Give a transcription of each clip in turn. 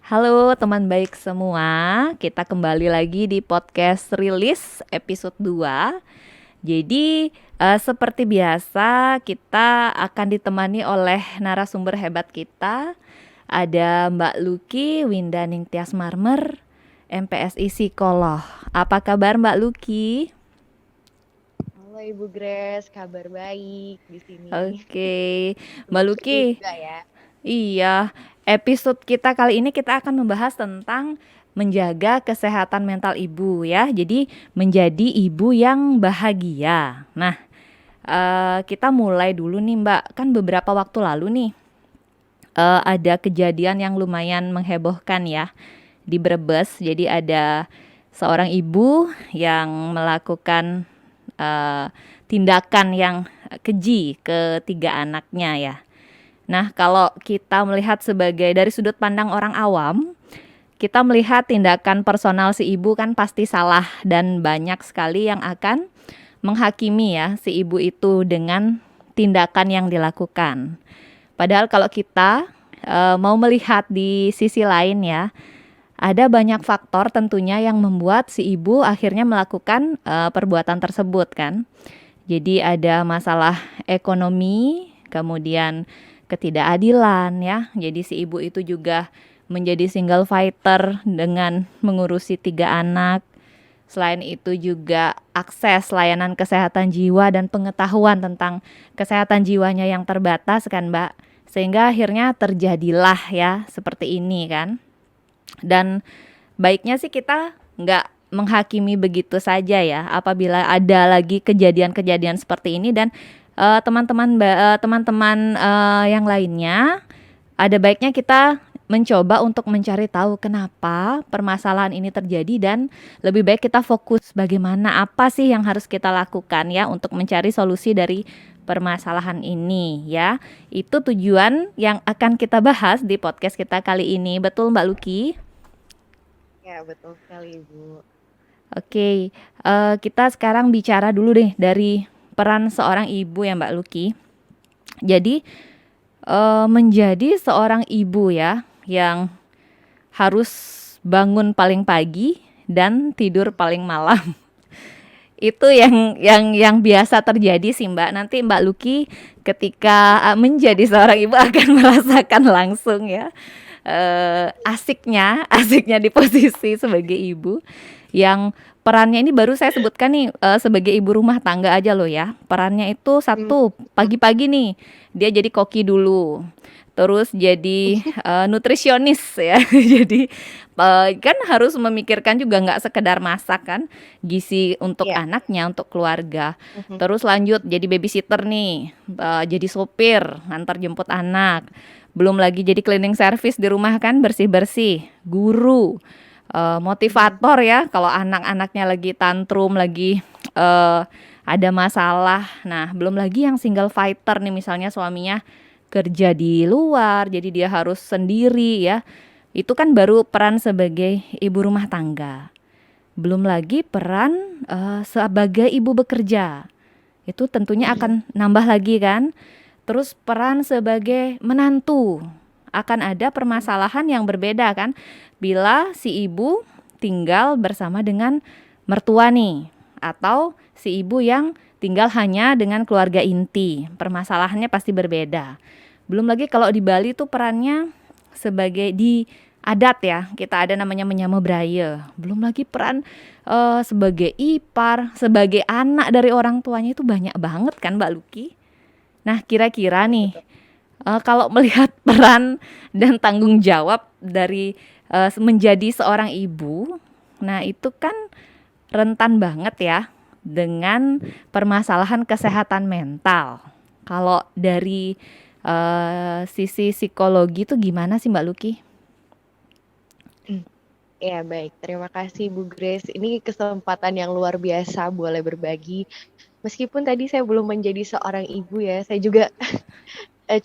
Halo teman baik semua, kita kembali lagi di podcast rilis episode 2. Jadi seperti biasa kita akan ditemani oleh narasumber hebat kita. Ada Mbak Luki Winda Ningtyas Marmer, MPSI Psikolog. Apa kabar Mbak Luki? Halo Ibu Grace, kabar baik di sini. Oke, Mbak Lucu Luki. juga ya. Iya, episode kita kali ini kita akan membahas tentang menjaga kesehatan mental ibu ya. Jadi menjadi ibu yang bahagia. Nah, kita mulai dulu nih Mbak. Kan beberapa waktu lalu nih ada kejadian yang lumayan menghebohkan ya di Brebes. Jadi ada seorang ibu yang melakukan eh, tindakan yang keji ke tiga anaknya ya. Nah, kalau kita melihat sebagai dari sudut pandang orang awam, kita melihat tindakan personal si ibu kan pasti salah dan banyak sekali yang akan menghakimi ya si ibu itu dengan tindakan yang dilakukan. Padahal kalau kita mau melihat di sisi lain ya, ada banyak faktor tentunya yang membuat si ibu akhirnya melakukan perbuatan tersebut kan. Jadi ada masalah ekonomi, kemudian ketidakadilan ya. Jadi si ibu itu juga menjadi single fighter dengan mengurusi tiga anak. Selain itu juga akses layanan kesehatan jiwa dan pengetahuan tentang kesehatan jiwanya yang terbatas kan Mbak. Sehingga akhirnya terjadilah ya seperti ini kan. Dan baiknya sih kita nggak menghakimi begitu saja ya apabila ada lagi kejadian-kejadian seperti ini dan teman-teman yang lainnya ada baiknya kita mencoba untuk mencari tahu kenapa permasalahan ini terjadi dan lebih baik kita fokus bagaimana apa sih yang harus kita lakukan ya untuk mencari solusi dari permasalahan ini ya. Itu tujuan yang akan kita bahas di podcast kita kali ini. Betul Mbak Luki? Ya, betul sekali Ibu. Oke, kita sekarang bicara dulu deh dari peran seorang ibu ya Mbak Luki. Jadi menjadi seorang ibu ya yang harus bangun paling pagi dan tidur paling malam. Itu yang biasa terjadi sih Mbak. Nanti Mbak Luki ketika menjadi seorang ibu akan merasakan langsung ya asiknya di posisi sebagai ibu yang perannya ini baru saya sebutkan nih sebagai ibu rumah tangga aja loh ya. Perannya itu Hmm. satu, pagi-pagi nih dia jadi koki dulu. Terus jadi nutrisionis ya. Jadi kan harus memikirkan juga nggak sekedar masak kan, gizi untuk Ya. anaknya, untuk keluarga. Mhm. Terus lanjut jadi babysitter nih, jadi sopir, ngantar jemput anak. Belum lagi jadi cleaning service di rumah kan, bersih-bersih, guru, Mhm. motivator ya kalau anak-anaknya lagi tantrum, lagi eh, ada masalah. Nah, belum lagi yang single fighter nih misalnya suaminya kerja di luar, jadi dia harus sendiri ya. Itu kan baru peran sebagai ibu rumah tangga. Belum lagi peran sebagai ibu bekerja. Itu tentunya Mhm. akan nambah lagi kan. Terus peran sebagai menantu. Akan ada permasalahan yang berbeda kan bila si ibu tinggal bersama dengan mertua nih atau si ibu yang tinggal hanya dengan keluarga inti. Permasalahannya pasti berbeda. Belum lagi kalau di Bali tuh perannya sebagai di adat ya, kita ada namanya menyama braya. Belum lagi peran sebagai ipar, sebagai anak dari orang tuanya itu banyak banget kan Mbak Luki. Nah, kira-kira Ya, nih betul. kalau melihat peran dan tanggung jawab dari menjadi seorang ibu, nah itu kan rentan banget ya dengan permasalahan kesehatan mental. Kalau dari sisi psikologi itu gimana sih Mbak Luki? Hmm. Ya, baik. Terima kasih Bu Grace. Ini kesempatan yang luar biasa boleh berbagi. Meskipun tadi saya belum menjadi seorang ibu ya, saya juga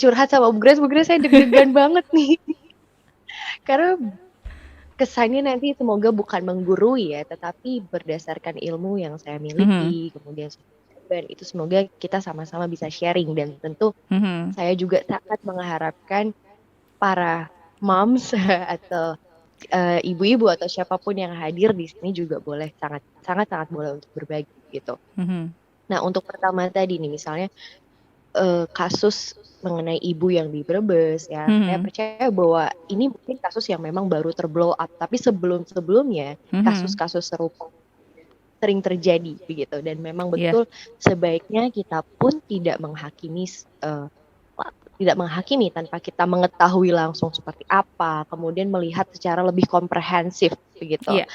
curhat sama Bu Grace. Bu Grace, saya deg-degan banget nih. Karena kesannya nanti semoga bukan menggurui ya, tetapi berdasarkan ilmu yang saya Mhm, miliki, kemudian dan itu semoga kita sama-sama bisa sharing dan tentu mhm, saya juga sangat mengharapkan para moms atau ibu-ibu atau siapapun yang hadir di sini juga boleh sangat boleh untuk berbagi gitu. Mhm. Nah, untuk pertama tadi nih misalnya kasus mengenai ibu yang di Brebes ya, saya Mhm. percaya bahwa ini mungkin kasus yang memang baru terblow up, tapi sebelum-sebelumnya Mhm. kasus-kasus serupa sering terjadi begitu, dan memang Iya. betul sebaiknya kita pun tidak menghakimi tanpa kita mengetahui langsung seperti apa, kemudian melihat secara lebih komprehensif begitu. Iya.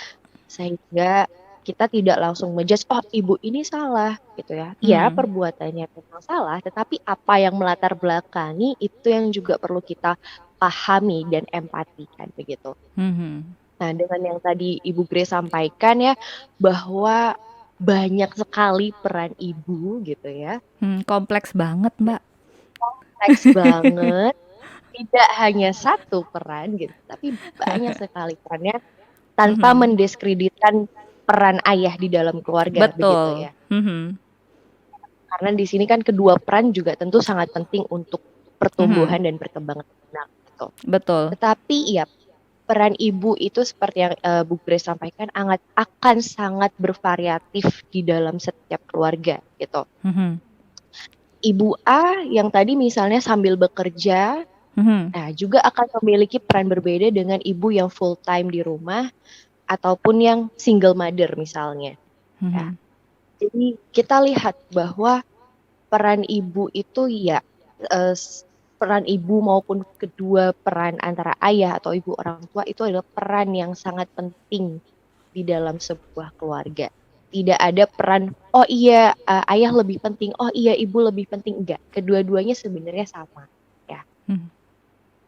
Sehingga kita tidak langsung menjudge, oh ibu ini salah gitu ya. Iya, Mhm. perbuatannya memang salah, tetapi apa yang melatar belakangi itu yang juga perlu kita pahami dan empatikan begitu. Mhm. Nah, dengan yang tadi Ibu Grace sampaikan ya, bahwa banyak sekali peran ibu gitu ya. Kompleks banget, Mbak. Kompleks banget, tidak hanya satu peran gitu, tapi banyak sekali perannya tanpa Mhm. mendiskreditkan peran ayah di dalam keluarga begitu Betul. ya. Mhm. Karena di sini kan kedua peran juga tentu sangat penting untuk Mhm. pertumbuhan dan perkembangan anak gitu. Betul. Tetapi ya peran ibu itu seperti yang Bu Grace sampaikan akan sangat bervariatif di dalam setiap keluarga gitu. Mhm. Ibu A yang tadi misalnya sambil bekerja, Mhm. nah juga akan memiliki peran berbeda dengan ibu yang full time di rumah ataupun yang single mother misalnya. Ya. Mhm. Jadi kita lihat bahwa peran ibu itu ya eh, peran ibu maupun kedua peran antara ayah atau ibu orang tua itu adalah peran yang sangat penting di dalam sebuah keluarga. Tidak ada peran, oh iya ayah lebih penting, oh iya ibu lebih penting. Enggak, kedua-duanya sebenarnya sama. Ya. Mhm.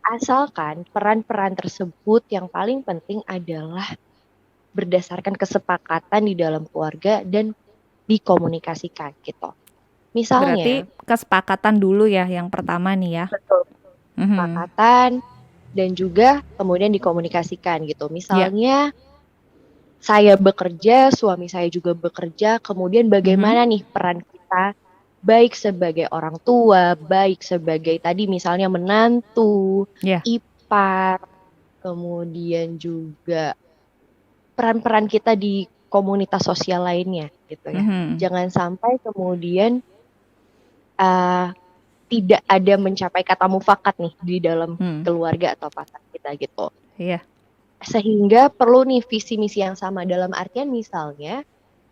Asalkan peran-peran tersebut yang paling penting adalah berdasarkan kesepakatan di dalam keluarga dan dikomunikasikan gitu. Berarti Misalnya, kesepakatan dulu ya yang pertama nih ya. betul, Mhm. kesepakatan dan juga kemudian dikomunikasikan gitu. Ya. Misalnya saya bekerja, suami saya juga bekerja, kemudian Mhm. bagaimana nih peran kita baik sebagai orang tua, baik sebagai tadi misalnya menantu, Ya. ipar, kemudian juga peran-peran kita di komunitas sosial lainnya gitu ya. Mhm. Jangan sampai kemudian uh, tidak ada mencapai kata mufakat nih di dalam Hmm. keluarga atau pasangan kita gitu. Iya. Sehingga perlu nih visi misi yang sama, dalam artian misalnya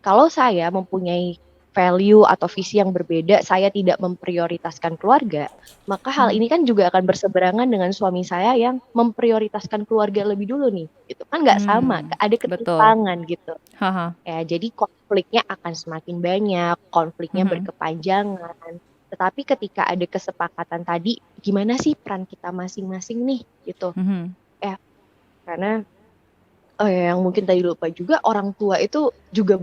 kalau saya mempunyai value atau visi yang berbeda, saya tidak memprioritaskan keluarga, maka hal Mhm. ini kan juga akan berseberangan dengan suami saya yang memprioritaskan keluarga lebih dulu nih. Gitu kan nggak sama, ada Betul. ketimpangan gitu. Haha. Ya, jadi konfliknya akan semakin banyak, konfliknya Mhm. berkepanjangan. Tetapi ketika ada kesepakatan tadi, gimana sih peran kita masing-masing nih gitu. Mhm. Ya, karena yang mungkin tadi lupa juga, orang tua itu juga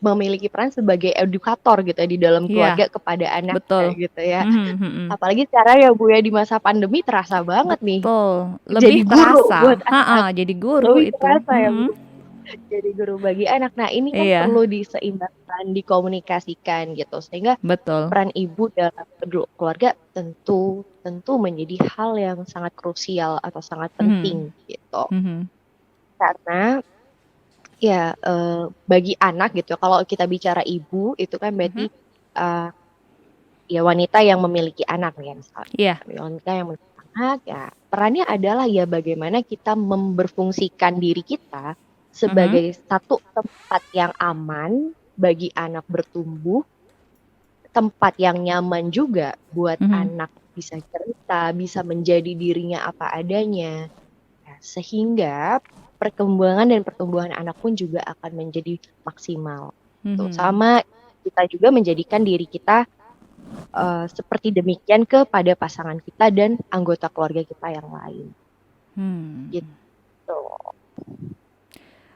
memiliki peran sebagai edukator gitu ya di dalam Iya, keluarga kepada anaknya betul. gitu ya. Mhm. Mhm. Apalagi sekarang ya Bu ya di masa pandemi terasa banget nih Betul. jadi Lebih guru buat terasa. anak. Heeh, jadi guru Lebih itu. terasa ya Bu Mhm. jadi guru bagi anak. Nah, ini kan Iya, perlu diseimbangkan, dikomunikasikan gitu sehingga betul. peran ibu dalam keluarga tentu menjadi hal yang sangat krusial atau sangat Mhm. penting gitu. Mhm. Karena ya, bagi anak gitu, kalau kita bicara ibu itu kan Mhm. berarti, eee, ya wanita yang memiliki anak ya misalnya. Iya. Wanita yang memiliki anak ya perannya adalah ya bagaimana kita memberfungsikan diri kita Mhm. sebagai satu tempat yang aman bagi anak bertumbuh, tempat yang nyaman juga buat Mhm. anak bisa cerita, bisa menjadi dirinya apa adanya. Ya, sehingga perkembangan dan pertumbuhan anak pun juga akan menjadi maksimal. Tuh, Mhm. sama kita juga menjadikan diri kita seperti demikian kepada pasangan kita dan anggota keluarga kita yang lain. Hmm. Gitu.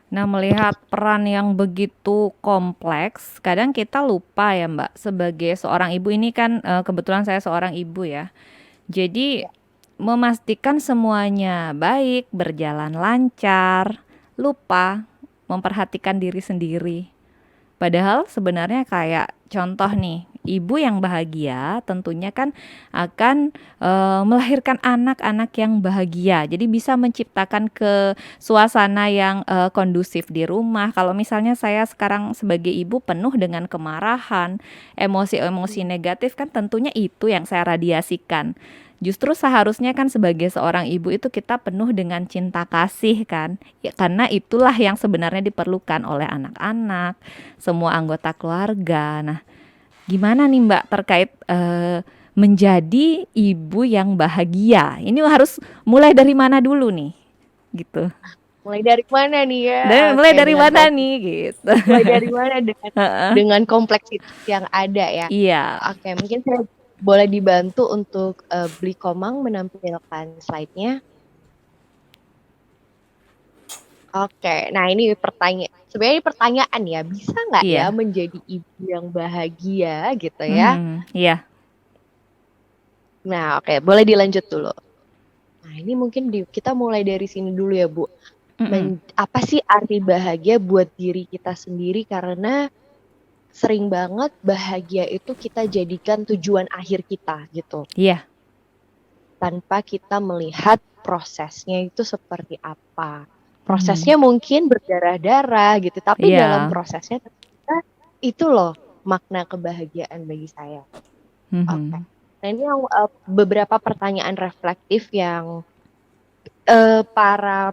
Nah, melihat peran yang begitu kompleks, kadang kita lupa ya, Mbak, sebagai seorang ibu ini kan kebetulan saya seorang ibu ya. Jadi Ya, memastikan semuanya baik, berjalan lancar, lupa memperhatikan diri sendiri. Padahal sebenarnya kayak contoh nih, Ibu yang bahagia tentunya kan akan melahirkan anak-anak yang bahagia. Jadi bisa menciptakan ke suasana yang kondusif di rumah. Kalau misalnya saya sekarang sebagai ibu penuh dengan kemarahan, emosi-emosi negatif kan tentunya itu yang saya radiasikan. Justru seharusnya kan sebagai seorang ibu itu kita penuh dengan cinta kasih kan. Ya, karena itulah yang sebenarnya diperlukan oleh anak-anak, semua anggota keluarga. Nah, gimana nih Mbak terkait menjadi ibu yang bahagia? Ini harus mulai dari mana dulu nih? Gitu. Mulai dari mana nih ya? Dan mulai Oke, dari mana nih? Gitu. mulai dari mana dengan Heeh. kompleksitas yang ada ya. Iya. Oke, mungkin saya boleh dibantu untuk Beli Komang menampilkan slide-nya. Oke, nah ini sebenarnya pertanyaan ya, bisa nggak ya Iya. menjadi ibu yang bahagia gitu ya? Iya. Nah, oke, boleh dilanjut dulu. Nah, ini mungkin kita mulai dari sini dulu ya, Bu. Mm-mm. Apa sih arti bahagia buat diri kita sendiri? Karena sering banget bahagia itu kita jadikan tujuan akhir kita gitu. Iya. Tanpa kita melihat prosesnya itu seperti apa. Prosesnya mungkin berdarah-darah gitu, tapi dalam Iya. prosesnya ternyata itu loh makna kebahagiaan bagi saya. Oke. Mhm. Nah, ini yang beberapa pertanyaan reflektif yang para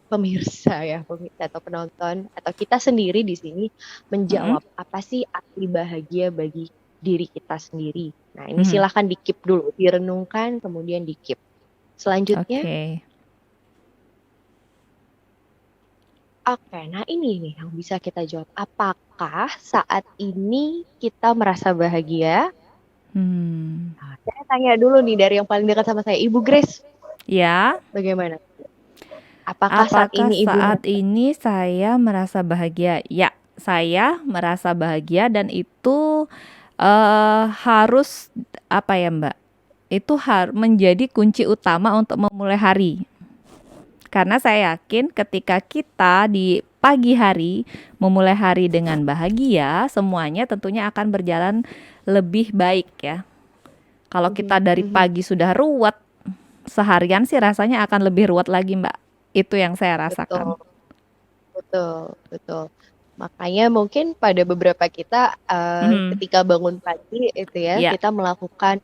pemirsa ya, pemirsa atau penonton atau kita sendiri di sini Mm-mm. menjawab apa sih arti bahagia bagi diri kita sendiri. Nah, ini Mhm. silahkan di-keep dulu, direnungkan kemudian di-keep. Selanjutnya, Oke. oke, nah ini nih yang bisa kita jawab. Apakah saat ini kita merasa bahagia? Hmm. Nah, saya tanya dulu nih dari yang paling dekat sama saya, Ibu Grace, Ya, bagaimana? Apakah saat apakah ini Ibu saat merasa ini saya merasa bahagia? Ya, saya merasa bahagia dan itu harus apa ya, Mbak? Itu menjadi kunci utama untuk memulai hari. Karena saya yakin ketika kita di pagi hari memulai hari dengan bahagia, semuanya tentunya akan berjalan lebih baik ya. Kalau kita dari Mhm, pagi sudah ruwet, seharian sih rasanya akan lebih ruwet lagi, Mbak. Itu yang saya rasakan. betul, betul, betul. Makanya mungkin pada beberapa kita Mhm. ketika bangun pagi itu ya, Ya, kita melakukan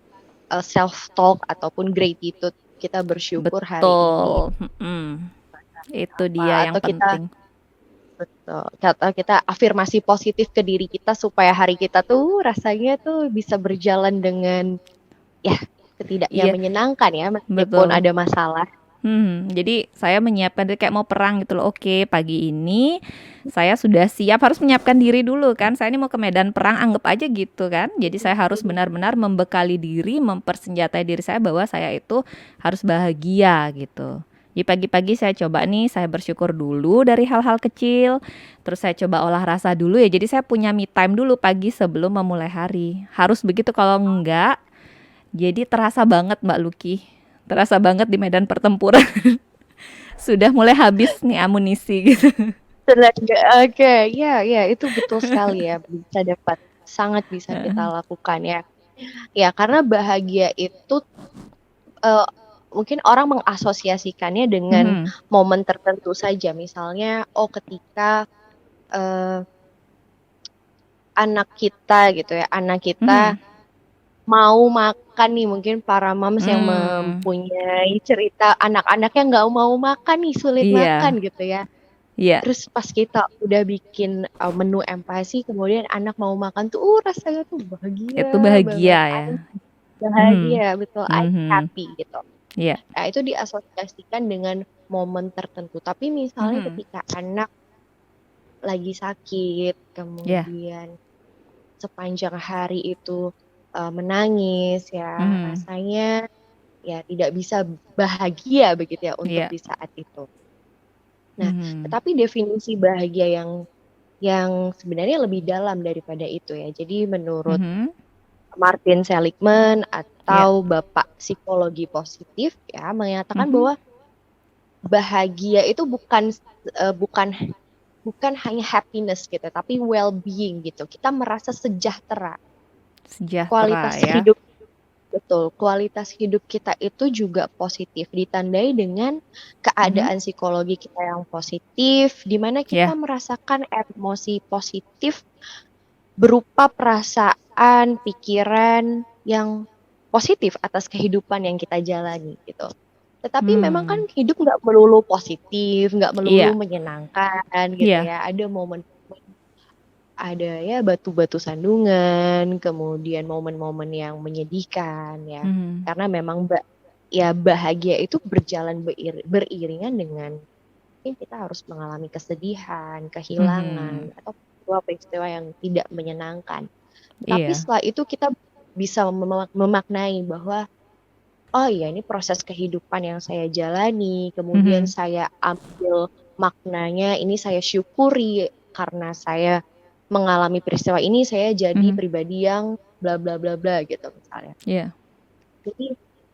self talk ataupun gratitude. Kita bersyukur hari ini betul. Mhm. Itu dia apa yang atau kita penting. betul, atau kita afirmasi positif ke diri kita supaya hari kita tuh rasanya tuh bisa berjalan dengan ya setidaknya Iya, menyenangkan ya meskipun betul. ada masalah. Jadi saya menyiapkan diri kayak mau perang gitu loh. Oke, pagi ini saya sudah siap harus menyiapkan diri dulu kan. Saya ini mau ke medan perang, anggap aja gitu kan. Jadi saya harus benar-benar membekali diri, mempersenjatai diri saya bahwa saya itu harus bahagia gitu. Di pagi-pagi saya coba nih, saya bersyukur dulu dari hal-hal kecil. Terus saya coba olah rasa dulu ya. Jadi saya punya me time dulu pagi sebelum memulai hari. Harus begitu kalau enggak, jadi terasa banget Mbak Lucky. Terasa banget di medan pertempuran. Sudah mulai habis nih amunisi gitu. Tenaga, oke, ya, ya, itu betul sekali ya, bisa dapat, sangat bisa kita lakukan ya. Ya, karena bahagia itu eh, mungkin orang mengasosiasikannya dengan Mhm. momen tertentu saja. Misalnya, oh ketika eh, anak kita gitu ya, anak kita Mhm. mau makan nih, mungkin para moms yang Mmm. mempunyai cerita anak-anaknya nggak mau makan nih, sulit makan Iya, gitu ya. iya, Terus pas kita udah bikin menu empasi, kemudian anak mau makan tuh, rasanya tuh itu bahagia banget. bahagia ya. I'm Mhm. bahagia, betul. I'm Mhm. happy gitu. Iya. Nah, itu diasosiasikan dengan momen tertentu. Tapi misalnya Mhm. ketika anak lagi sakit, Iya. kemudian sepanjang hari itu menangis, ya Mhm. rasanya ya tidak bisa bahagia begitu ya untuk Iya. di saat itu. Nah, Mhm. tetapi definisi bahagia yang sebenarnya lebih dalam daripada itu ya. Jadi menurut Mhm. Martin Seligman Iya. atau Bapak Psikologi Positif ya menyatakan Mhm. bahwa bahagia itu bukan bukan bukan hanya happiness gitu, tapi well-being gitu. Kita merasa sejahtera. Sejahtera kualitas ya. hidup betul, kualitas hidup kita itu juga positif, ditandai dengan Mhm. keadaan psikologi kita yang positif, di mana kita Ya. merasakan emosi positif berupa perasaan, pikiran yang positif atas kehidupan yang kita jalani gitu. Tetapi memang kan Hmm. hidup nggak melulu positif, nggak melulu Iya. menyenangkan gitu Iya. ya. Ada momen ada ya batu-batu sandungan, kemudian momen-momen yang menyedihkan ya. Mhm. Karena memang ya bahagia itu berjalan beriringan dengan mungkin kita harus mengalami kesedihan, Mhm. kehilangan, atau peristiwa-peristiwa yang tidak menyenangkan. Tetapi Iya. setelah itu kita bisa memaknai bahwa oh iya ini proses kehidupan yang saya jalani, kemudian Mhm. saya ambil maknanya, ini saya syukuri karena saya mengalami peristiwa ini, saya jadi Mhm. pribadi yang bla bla bla bla gitu misalnya. Iya. Jadi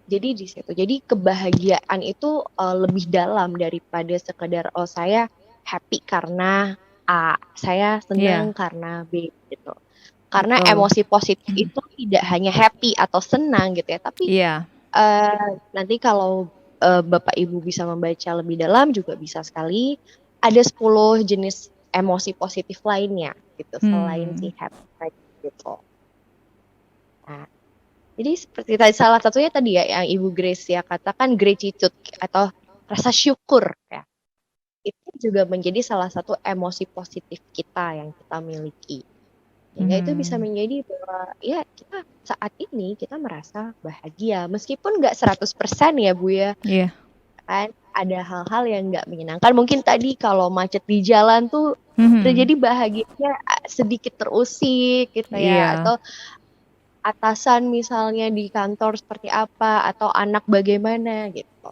jadi di situ. Jadi kebahagiaan itu lebih dalam daripada sekedar oh saya happy karena A, saya senang Iya. karena B gitu. Karena Betul. emosi positif itu tidak hanya happy atau senang gitu ya, tapi Iya. nanti kalau Bapak Ibu bisa membaca lebih dalam juga bisa sekali ada 10 jenis emosi positif lainnya gitu selain si Hmm. happy tadi gitu. Nah, jadi seperti tadi salah satunya tadi ya yang Ibu Grace ya katakan gratitude atau rasa syukur ya. Itu juga menjadi salah satu emosi positif kita yang kita miliki. Sehingga itu bisa Mhm. menjadi bahwa ya kita saat ini kita merasa bahagia meskipun nggak 100% ya Bu ya. Iya. Kan ada hal-hal yang nggak menyenangkan. Mungkin tadi kalau macet di jalan tuh Mhm. terjadi bahagianya sedikit terusik gitu ya Iya. atau atasan misalnya di kantor seperti apa atau anak bagaimana gitu.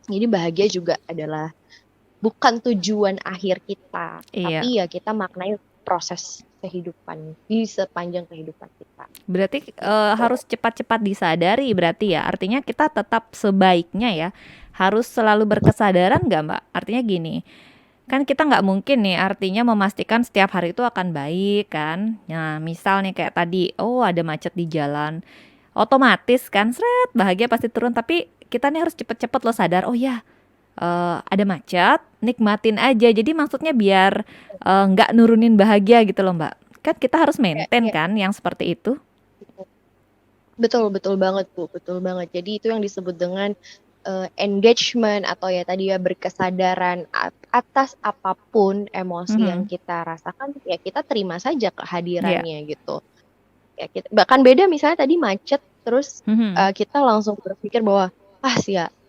Jadi bahagia juga adalah bukan tujuan akhir kita, Iya. tapi ya kita maknai proses kehidupan di sepanjang kehidupan kita. Berarti Gitu. harus cepat-cepat disadari berarti ya. Artinya kita tetap sebaiknya ya harus selalu berkesadaran nggak Mbak? Artinya gini, kan kita nggak mungkin nih artinya memastikan setiap hari itu akan baik kan. Nah, misal nih kayak tadi, oh ada macet di jalan, otomatis kan seret bahagia pasti turun. Tapi kita nih harus cepet-cepet loh sadar, oh ya ada macet, nikmatin aja. Jadi maksudnya biar nggak nurunin bahagia gitu loh Mbak. Kan kita harus Ya, maintain ya, kan yang seperti itu. betul betul banget Bu, betul banget. Jadi itu yang disebut dengan engagement atau ya tadi ya berkesadaran atas apapun emosi yang Mhm. kita rasakan ya kita terima saja Iya. kehadirannya gitu. Ya kita, bahkan beda misalnya tadi macet terus Mhm. kita langsung berpikir bahwa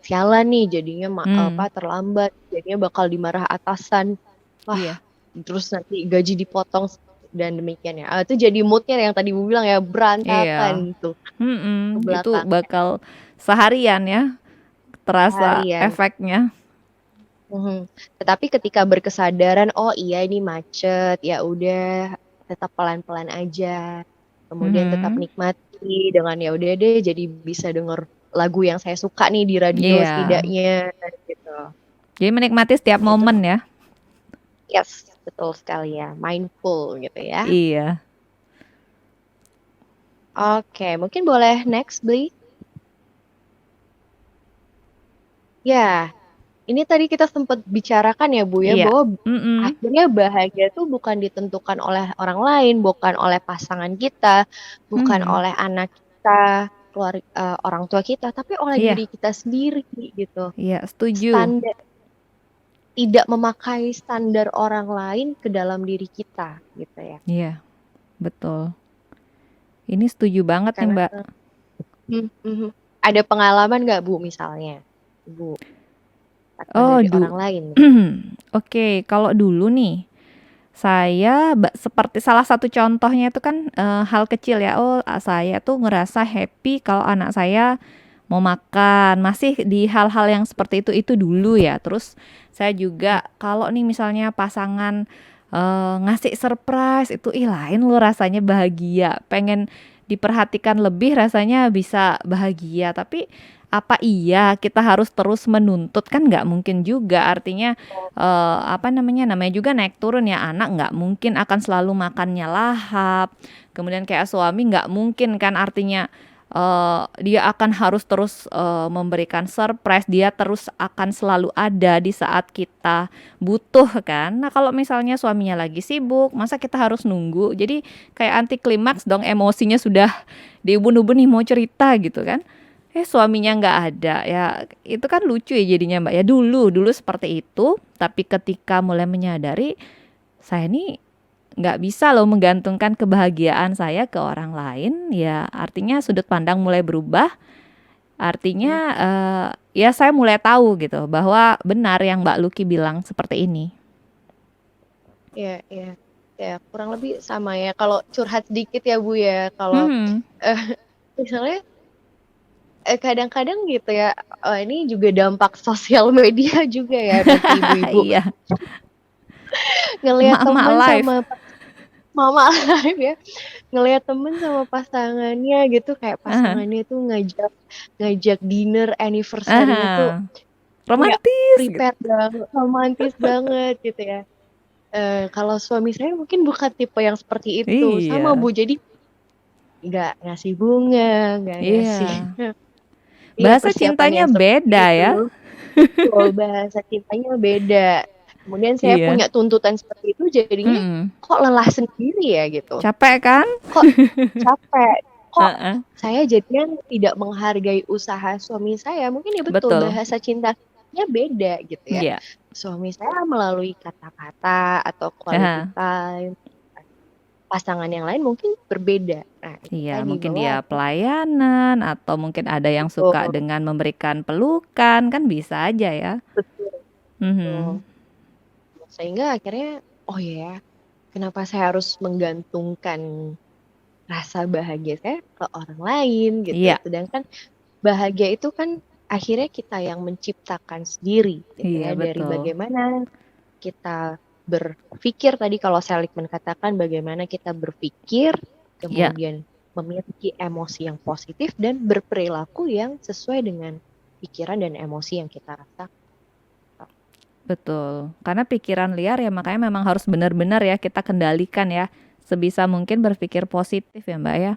sialan nih jadinya Hmm. terlambat, jadinya bakal dimarah atasan. Wah, Iya. terus nanti gaji dipotong dan demikian ya. Itu jadi moodnya yang tadi Bu bilang ya Iya. berantakan tuh ke Itu belakang bakal seharian ya terasa harian. efeknya. Mhm. Tetapi ketika berkesadaran, oh iya ini macet, ya udah tetap pelan-pelan aja. Kemudian tetap Mhm. nikmati dengan ya udah deh jadi bisa denger lagu yang saya suka nih di radio Iya. setidaknya gitu. Jadi menikmati setiap Itu momen ya. yes, betul sekali ya, mindful gitu ya. Iya. Oke, mungkin boleh next, Bli. Ya, ini tadi kita sempat bicarakan ya Bu ya Iya. bahwa Mhm. akhirnya bahagia itu bukan ditentukan oleh orang lain, bukan oleh pasangan kita, bukan Mhm. oleh anak kita, orang tua kita, tapi oleh Iya. diri kita sendiri gitu. Iya, setuju. Standar tidak memakai standar orang lain ke dalam diri kita gitu ya. Iya, betul. Ini setuju banget nih, Karena Mbak. mhm. Ada pengalaman nggak Bu misalnya, Bu, atau Oh, dari orang lain? Oke, kalau dulu nih, saya seperti salah satu contohnya itu kan hal kecil ya. Oh, saya tuh ngerasa happy kalau anak saya mau makan. Masih di hal-hal yang seperti itu dulu ya. Terus saya juga kalau nih misalnya pasangan ngasih surprise itu lain loh rasanya bahagia. Pengen diperhatikan lebih rasanya bisa bahagia. Tapi apa iya kita harus terus menuntut? Kan nggak mungkin juga. Artinya apa namanya juga naik turun ya anak nggak mungkin akan selalu makannya lahap. Kemudian kayak suami nggak mungkin kan artinya dia akan harus terus memberikan surprise. Dia terus akan selalu ada di saat kita butuh kan. Nah kalau misalnya suaminya lagi sibuk, masa kita harus nunggu? Jadi kayak anti klimaks dong emosinya sudah diubun-ubun nih mau cerita gitu kan. Suaminya nggak ada, ya itu kan lucu ya jadinya Mbak ya. Dulu seperti itu, tapi ketika mulai menyadari, saya ini nggak bisa loh menggantungkan kebahagiaan saya ke orang lain, ya artinya sudut pandang mulai berubah, artinya Hmm, ya saya mulai tahu gitu bahwa benar yang Mbak Lucky bilang seperti ini. ya, ya, ya, kurang lebih sama ya. Kalau curhat sedikit ya Bu ya, kalau Hmm, eh, misalnya kadang-kadang gitu ya, ini juga dampak sosial media juga ya bagi ibu-ibu. iya, Ngelihat emak-emak temen live. sama mama live ya, ngelihat temen sama pasangannya gitu, kayak Aha, pasangannya tuh ngajak ngajak dinner anniversary-nya tuh aha. kayak Romantis gitu. prepare banget, romantis banget gitu ya. Kalau suami saya mungkin bukan tipe yang seperti itu, sama Iya, Bu. Jadi nggak ngasih bunga, nggak ngasih iya. iya Bahasa persiapan cintanya yang seperti beda itu. ya. Betul, bahasa cintanya beda. Kemudian saya Iya. punya tuntutan seperti itu, jadinya Mm-mm. kok lelah sendiri ya gitu. Capek kan? Kok capek, kok Heeh. saya jadinya tidak menghargai usaha suami saya. Mungkin ya betul Betul. bahasa cintanya beda gitu ya. Iya. Suami saya melalui kata-kata atau quality Aha. time, pasangan yang lain mungkin berbeda. Nah, itu Iya, tadi mungkin bahwa dia pelayanan atau mungkin ada yang suka betul, dengan memberikan pelukan, kan bisa aja ya. betul, betul. Mhm. Sehingga akhirnya, oh ya, kenapa saya harus menggantungkan rasa bahagia saya ke orang lain gitu. Iya, Sedangkan bahagia itu kan akhirnya kita yang menciptakan sendiri gitu iya ya, dari betul. bagaimana kita berpikir tadi, kalau Seligman katakan bagaimana kita berpikir, Iya, kemudian memiliki emosi yang positif dan berperilaku yang sesuai dengan pikiran dan emosi yang kita rasakan. betul. Karena pikiran liar ya makanya memang harus benar-benar ya kita kendalikan ya. Sebisa mungkin berpikir positif ya, Mbak ya.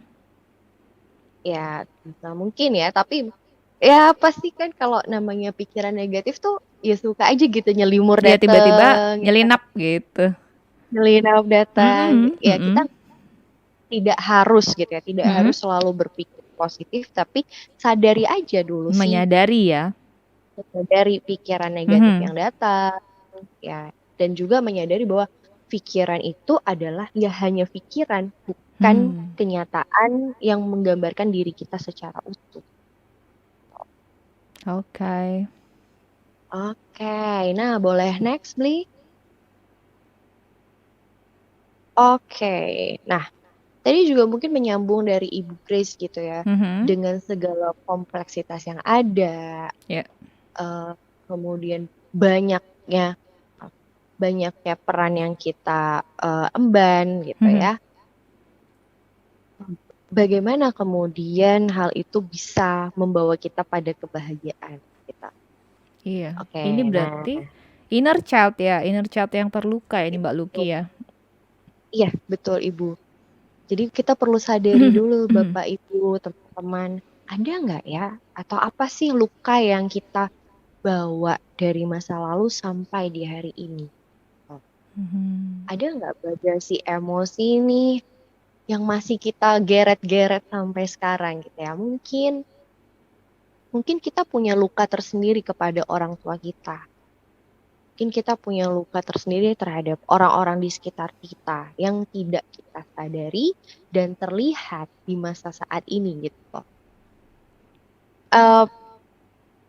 Ya, bisa mungkin ya, tapi ya pasti kan kalau namanya pikiran negatif tuh ya suka aja gitu nyelimur Iya tiba-tiba dateng, ya kan? nyelinap gitu. Nyelinap datang. Mhm, Ya kita mhm. tidak harus gitu ya, tidak Mhm. harus selalu berpikir positif, tapi sadari aja dulu sih Menyadari ya. dari pikiran negatif Mhm. yang datang, ya, dan juga menyadari bahwa pikiran itu adalah ya hanya pikiran, bukan Hmm. kenyataan yang menggambarkan diri kita secara utuh. Oke. Oke, nah boleh next, Bli? Oke, nah tadi juga mungkin menyambung dari Ibu Grace gitu ya, Mhm. dengan segala kompleksitas yang ada, Ya. eh, kemudian banyaknya banyaknya peran yang kita emban gitu Mhm. ya. Bagaimana kemudian hal itu bisa membawa kita pada kebahagiaan kita? Iya. Ini Oke, nah berarti inner child ya, inner child yang terluka ini Mbak Lucky ya. iya betul Ibu. Jadi kita perlu sadari dulu Bapak Ibu, teman-teman, ada nggak ya? Atau apa sih luka yang kita bawa dari masa lalu sampai di hari ini? Oh, Mhm. ada nggak bagasi emosi nih yang masih kita geret-geret sampai sekarang gitu ya? Mungkin kita punya luka tersendiri kepada orang tua kita. Mungkin kita punya luka tersendiri terhadap orang-orang di sekitar kita yang tidak kita sadari dan terlihat di masa saat ini gitu. Eh,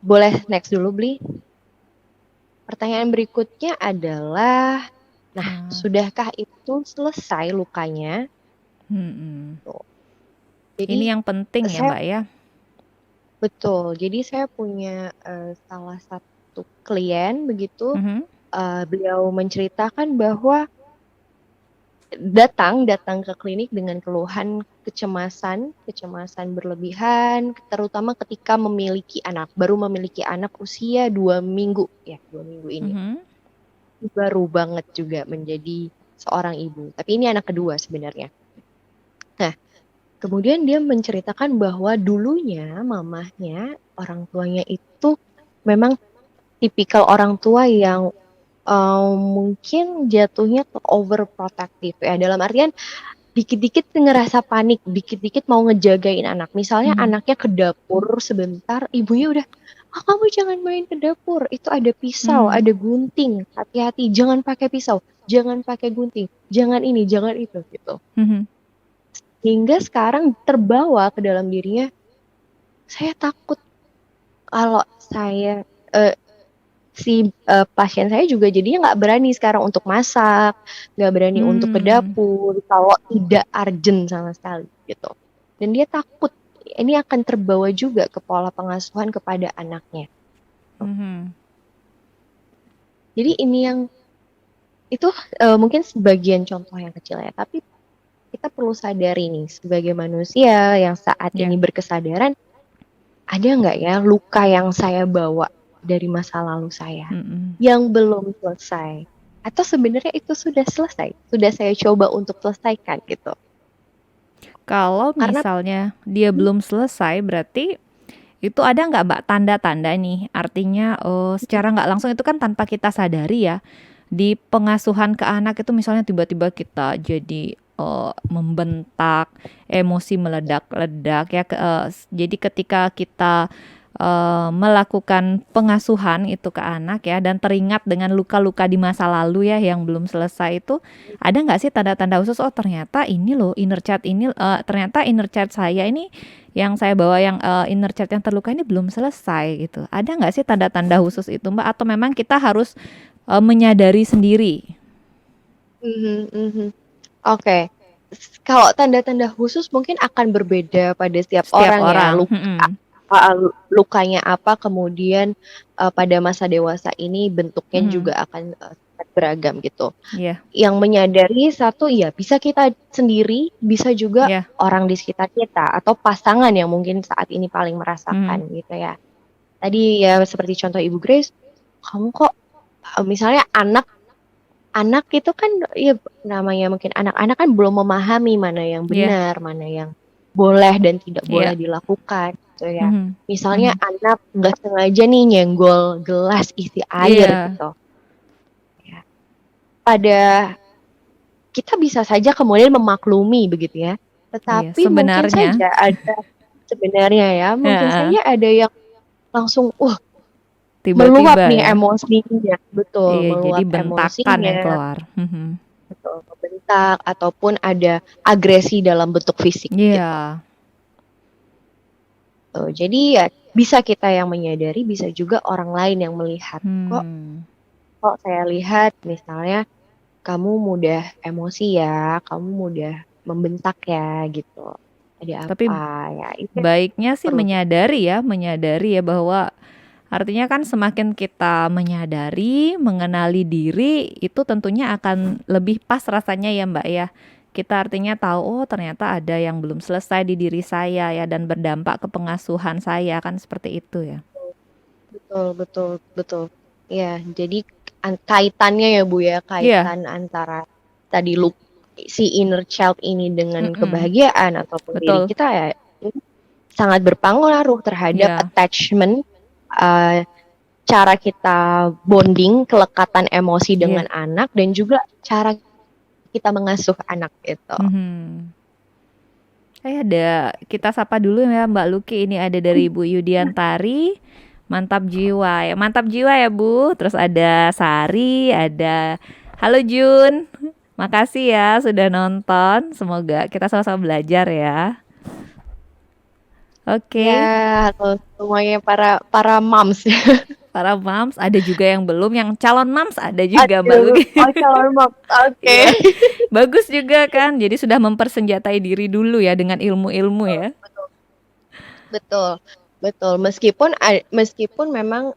Boleh next dulu, Bli. Pertanyaan berikutnya adalah, nah, Nah, sudahkah itu selesai lukanya? mhm. Tuh. Ini Jadi yang penting ya saya Mbak ya. betul. Jadi saya punya salah satu klien begitu. Mhm. Beliau menceritakan bahwa datang ke klinik dengan keluhan kecemasan berlebihan, terutama ketika baru memiliki anak usia 2 minggu, ya 2 minggu ini. Mhm. Baru banget juga menjadi seorang ibu. Tapi ini anak kedua sebenarnya. Nah, kemudian dia menceritakan bahwa dulunya mamahnya, orang tuanya itu memang tipikal orang tua yang mungkin jatuhnya ke overprotective ya, dalam artian dikit-dikit ngerasa panik, dikit-dikit mau ngejagain anak. Misalnya Mhm. anaknya ke dapur sebentar, ibunya udah, "Ah, kamu jangan main ke dapur, itu ada pisau, Mhm. ada gunting, hati-hati, jangan pakai pisau, jangan pakai gunting, jangan ini, jangan itu," gitu. Mhm. Hingga sekarang terbawa ke dalam dirinya, saya takut kalau saya pasien saya juga jadinya nggak berani sekarang untuk masak, nggak berani untuk ke Mmm. dapur kalau tidak urgent sama sekali gitu. Dan dia takut ini akan terbawa juga ke pola pengasuhan kepada anaknya. Mhm. Jadi ini yang itu mungkin sebagian contoh yang kecil ya, tapi kita perlu sadari nih sebagai manusia yang saat Ya. ini berkesadaran, ada nggak ya luka yang saya bawa dari masa lalu saya Mhm. yang belum selesai? Atau sebenarnya itu sudah selesai, sudah saya coba untuk selesaikan gitu. Kalau Karena misalnya dia belum selesai, berarti itu ada nggak Mbak tanda-tanda nih? Artinya, secara nggak langsung itu kan tanpa kita sadari ya, di pengasuhan ke anak itu misalnya tiba-tiba kita jadi, membentak, emosi meledak-ledak ya, jadi ketika kita, melakukan pengasuhan itu ke anak ya dan teringat dengan luka-luka di masa lalu ya yang belum selesai itu, ada nggak sih tanda-tanda khusus, "Oh ternyata ini loh inner child ini, ternyata inner child saya ini yang saya bawa yang, inner child yang terluka ini belum selesai," gitu. Ada nggak sih tanda-tanda khusus itu Mbak? Atau memang kita harus, menyadari sendiri? mhm mhm. Oke. Kalau tanda-tanda khusus mungkin akan berbeda pada setiap Setiap orang ya, orang, mhm. lukanya apa, kemudian, pada masa dewasa ini bentuknya Mhm. juga akan, sangat beragam gitu. Iya. Yang menyadari satu, ya bisa kita sendiri, bisa juga Iya. orang di sekitar kita atau pasangan yang mungkin saat ini paling Mhm. merasakan gitu ya. Tadi ya seperti contoh Ibu Grace, kamu kok, misalnya anak itu kan ya namanya mungkin anak-anak kan belum memahami mana yang Iya. benar, mana yang boleh dan tidak boleh Iya. dilakukan gitu ya. Mhm. Misalnya Mhm. anak nggak sengaja nih nyenggol gelas isi air Iya. gitu ya. Pada kita bisa saja kemudian memaklumi begitu ya, Iya, tetapi mungkin sebenarnya. saja ada sebenarnya ya, mungkin Heeh. saja ada yang langsung, meluap Tiba-tiba nih ya. emosinya, betul, Iya, jadi meluap bentakan yang emosinya, keluar. Mhm. betul, membentak ataupun ada agresi dalam bentuk fisik gitu. Iya. Jadi ya bisa kita yang menyadari, bisa juga orang lain yang melihat. Kok Hmm. kok saya lihat misalnya kamu mudah emosi ya, kamu mudah membentak ya gitu. Ada Tapi apa ya? Itu yang baiknya sih perlu kita sadari. menyadari ya bahwa artinya kan semakin kita menyadari, mengenali diri, itu tentunya akan lebih pas rasanya ya Mbak ya. Kita artinya tahu, oh ternyata ada yang belum selesai di diri saya ya dan berdampak ke pengasuhan saya kan seperti itu ya. Betul, betul, betul. Ya, jadi kaitannya ya Bu ya, Iya, kaitan antara tadi si inner child ini dengan mm-mm, kebahagiaan ataupun diri betul. kita ya, ini sangat berpengaruh terhadap Iya, attachment, uh, cara kita bonding, kelekatan emosi dengan iya. anak, dan juga cara kita mengasuh anak itu. Mhm. Ada kita sapa dulu ya Mbak Luki, ini ada dari Ibu Yudiantari. Mantap jiwa ya. Mantap jiwa ya Bu. Terus ada Sari, ada halo Jun. Makasih ya sudah nonton. Semoga kita sama-sama belajar ya. Ya, Oke. halo semuanya para para moms. Para moms ada juga yang belum, yang calon moms ada juga Mbak Aduh, Luki. oh calon moms, oke. Iya. Bagus juga kan. Jadi sudah mempersenjatai diri dulu ya dengan ilmu-ilmu ya. Betul, betul, betul. Meskipun memang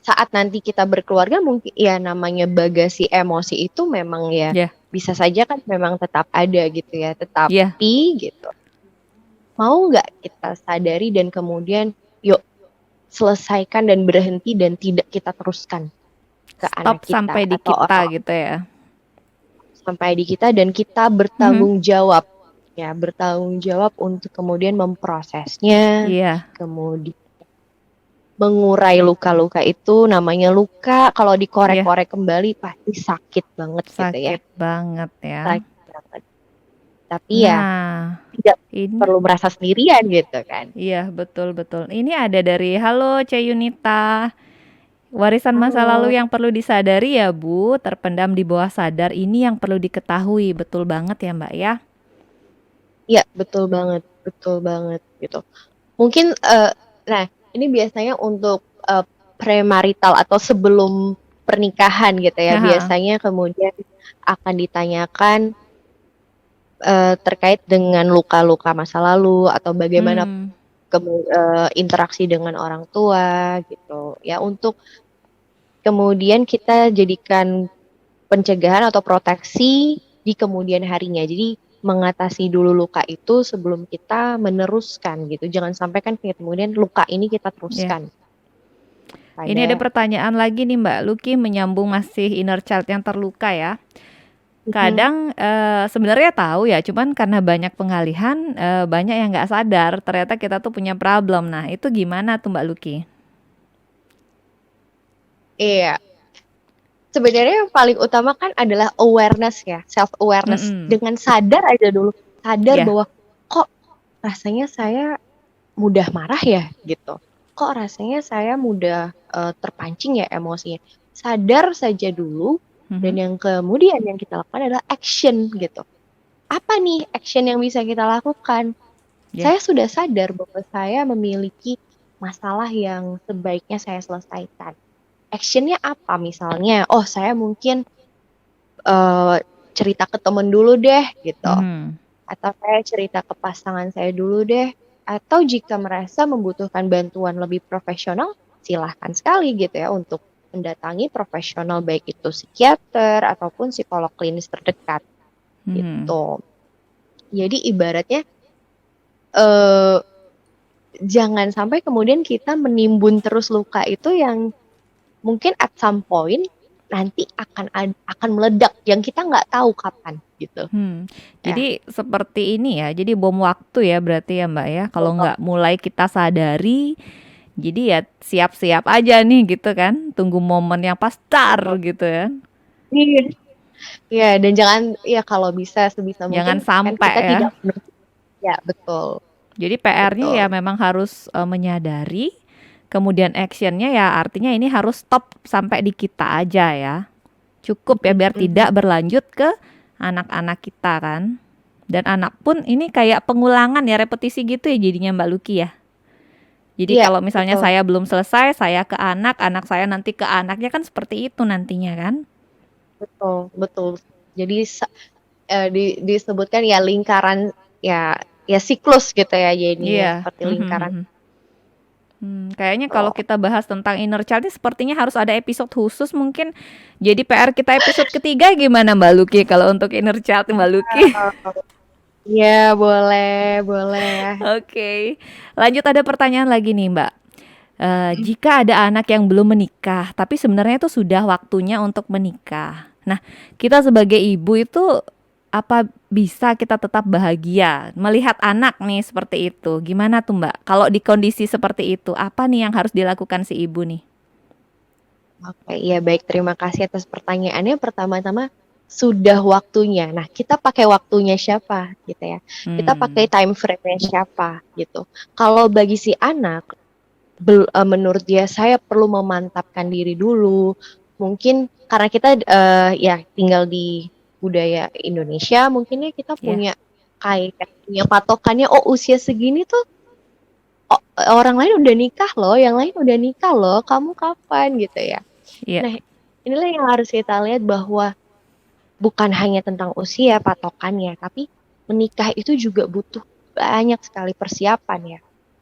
saat nanti kita berkeluarga mungkin ya namanya bagasi emosi itu memang ya Ya, bisa saja kan memang tetap ada gitu ya. ya, Tetapi gitu, mau nggak kita sadari dan kemudian yuk selesaikan dan berhenti dan tidak kita teruskan ke stop anak kita sampai di atau kita orang gitu ya. sampai di kita dan kita Mhm. bertanggung jawab ya bertanggung jawab untuk kemudian memprosesnya, Iya, kemudian mengurai luka-luka itu namanya luka kalau iya, dikorek-korek kembali pasti sakit banget gitu ya. sakit banget ya. Sakit banget. Tapi ya Nah, tidak ini perlu merasa sendirian gitu kan. iya betul betul. Ini ada dari Halo C Yunita. Warisan masa lalu Halo. yang perlu disadari ya Bu, terpendam di bawah sadar ini yang perlu diketahui. Betul banget ya Mbak ya. Ya, betul banget gitu. Mungkin nah, ini biasanya untuk premarital atau sebelum pernikahan gitu ya. Haha. Biasanya kemudian akan ditanyakan terkait dengan luka-luka masa lalu atau bagaimana Hmm, interaksi dengan orang tua gitu. Ya, untuk kemudian kita jadikan pencegahan atau proteksi di kemudian harinya. Jadi mengatasi dulu luka itu sebelum kita meneruskan gitu. Jangan sampai kan kemudian luka ini kita ya. teruskan Ini ada pada. pertanyaan lagi nih Mbak Luki menyambung masih inner child yang terluka ya. Mhm. Kadang sebenarnya tahu ya, cuman karena banyak pengalihan, banyak yang nggak sadar ternyata kita tuh punya problem. Nah, itu gimana tuh Mbak Luki? Iya, sebenarnya yang paling utama kan adalah awareness ya, self awareness. Mhm. Dengan sadar aja dulu, sadar Ya. bahwa kok rasanya saya mudah marah ya gitu. Kok rasanya saya mudah terpancing ya emosinya. Sadar saja dulu dan Mhm. yang kemudian yang kita lakukan adalah action gitu. Apa nih action yang bisa kita lakukan? Ya. Saya sudah sadar bahwa saya memiliki masalah yang sebaiknya saya selesaikan. Actionnya apa misalnya? Oh, saya mungkin eh, cerita ke temen dulu deh gitu. Mhm. Atau saya cerita ke pasangan saya dulu deh. Atau jika merasa membutuhkan bantuan lebih profesional, silahkan sekali gitu ya untuk mendatangi profesional baik itu psikiater ataupun psikolog klinis terdekat Mhm. gitu. Jadi ibaratnya eh, jangan sampai kemudian kita menimbun terus luka itu yang mungkin at some point nanti akan meledak yang kita nggak tahu kapan gitu Hmm. ya. Jadi seperti ini ya, jadi bom waktu ya berarti ya Mbak ya. Kalau Betul. nggak mulai kita sadari, jadi ya siap-siap aja nih gitu kan. Tunggu momen yang pas tar gitu ya. Iya. Ya, dan jangan ya kalau bisa sebisa mungkin Jangan kan sampai kita ya. tidak ya betul Jadi PR-nya betul ya memang harus menyadari, kemudian actionnya ya artinya ini harus stop sampai di kita aja ya. Cukup ya Mhm, biar mhm. tidak berlanjut ke anak-anak kita kan. Dan anak pun ini kayak pengulangan ya repetisi gitu ya jadinya Mbak Luki ya. Jadi Iya kalau misalnya betul saya belum selesai, saya ke anak, anak saya nanti ke anaknya kan seperti itu nantinya kan. betul betul. Jadi disebutkan ya lingkaran ya ya siklus gitu ya jadinya Iya. seperti Mhm, lingkaran mhm. Kayaknya kalau tuh. kita bahas tentang inner child ini sepertinya harus ada episode khusus mungkin. Jadi PR kita episode ketiga gimana Mbak Luki kalau untuk inner child Mbak Luki? Iya boleh boleh ya. Oke, lanjut ada pertanyaan lagi nih Mbak. Jika ada anak yang belum menikah, tapi sebenarnya itu sudah waktunya untuk menikah. Nah, kita sebagai ibu itu apa bisa kita tetap bahagia melihat anak nih seperti itu? Gimana tuh Mbak? Kalau di kondisi seperti itu, apa nih yang harus dilakukan si ibu nih? Oke, iya baik. Terima kasih atas pertanyaannya. Pertama-tama, sudah waktunya. Nah, kita pakai waktunya siapa gitu ya. Kita pakai Hmm, time frame-nya siapa gitu. Kalau bagi si anak, menurut dia saya perlu memantapkan diri dulu. Mungkin karena kita ya tinggal di budaya Indonesia, mungkin ya kita ya, kayak punya patokannya. Oh, usia segini tuh orang lain udah nikah loh, yang lain udah nikah loh. Kamu kapan gitu ya. ya, Nah, inilah yang harus kita lihat bahwa bukan hanya tentang usia patokannya, tapi menikah itu juga butuh banyak sekali persiapan ya.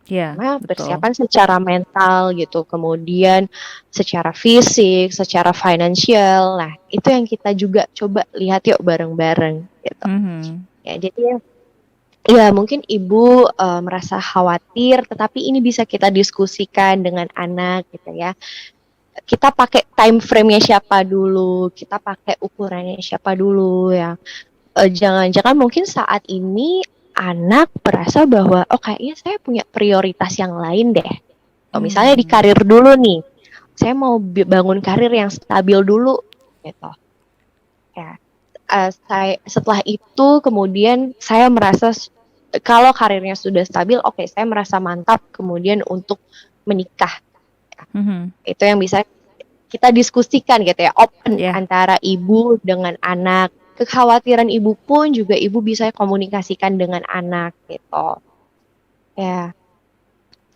Iya, Karena betul. persiapan secara mental gitu, kemudian secara fisik, secara finansial. Nah, itu yang kita juga coba lihat yuk bareng-bareng gitu. Mhm. Ya, jadi ya mungkin ibu merasa khawatir, tetapi ini bisa kita diskusikan dengan anak gitu ya. Kita pakai time frame-nya siapa dulu, kita pakai ukurannya siapa dulu ya. Jangan-jangan mungkin saat ini anak merasa bahwa oh kayaknya saya punya prioritas yang lain deh. Atau misalnya di Hmm. karir dulu nih, saya mau bangun karir yang stabil dulu gitu. Ya, setelah itu kemudian saya merasa kalau karirnya sudah stabil, oke, saya merasa mantap kemudian untuk menikah. Mhm. Itu yang bisa kita diskusikan gitu ya, open Ya. antara ibu dengan anak. Kekhawatiran ibu pun juga ibu bisa komunikasikan dengan anak gitu. Ya,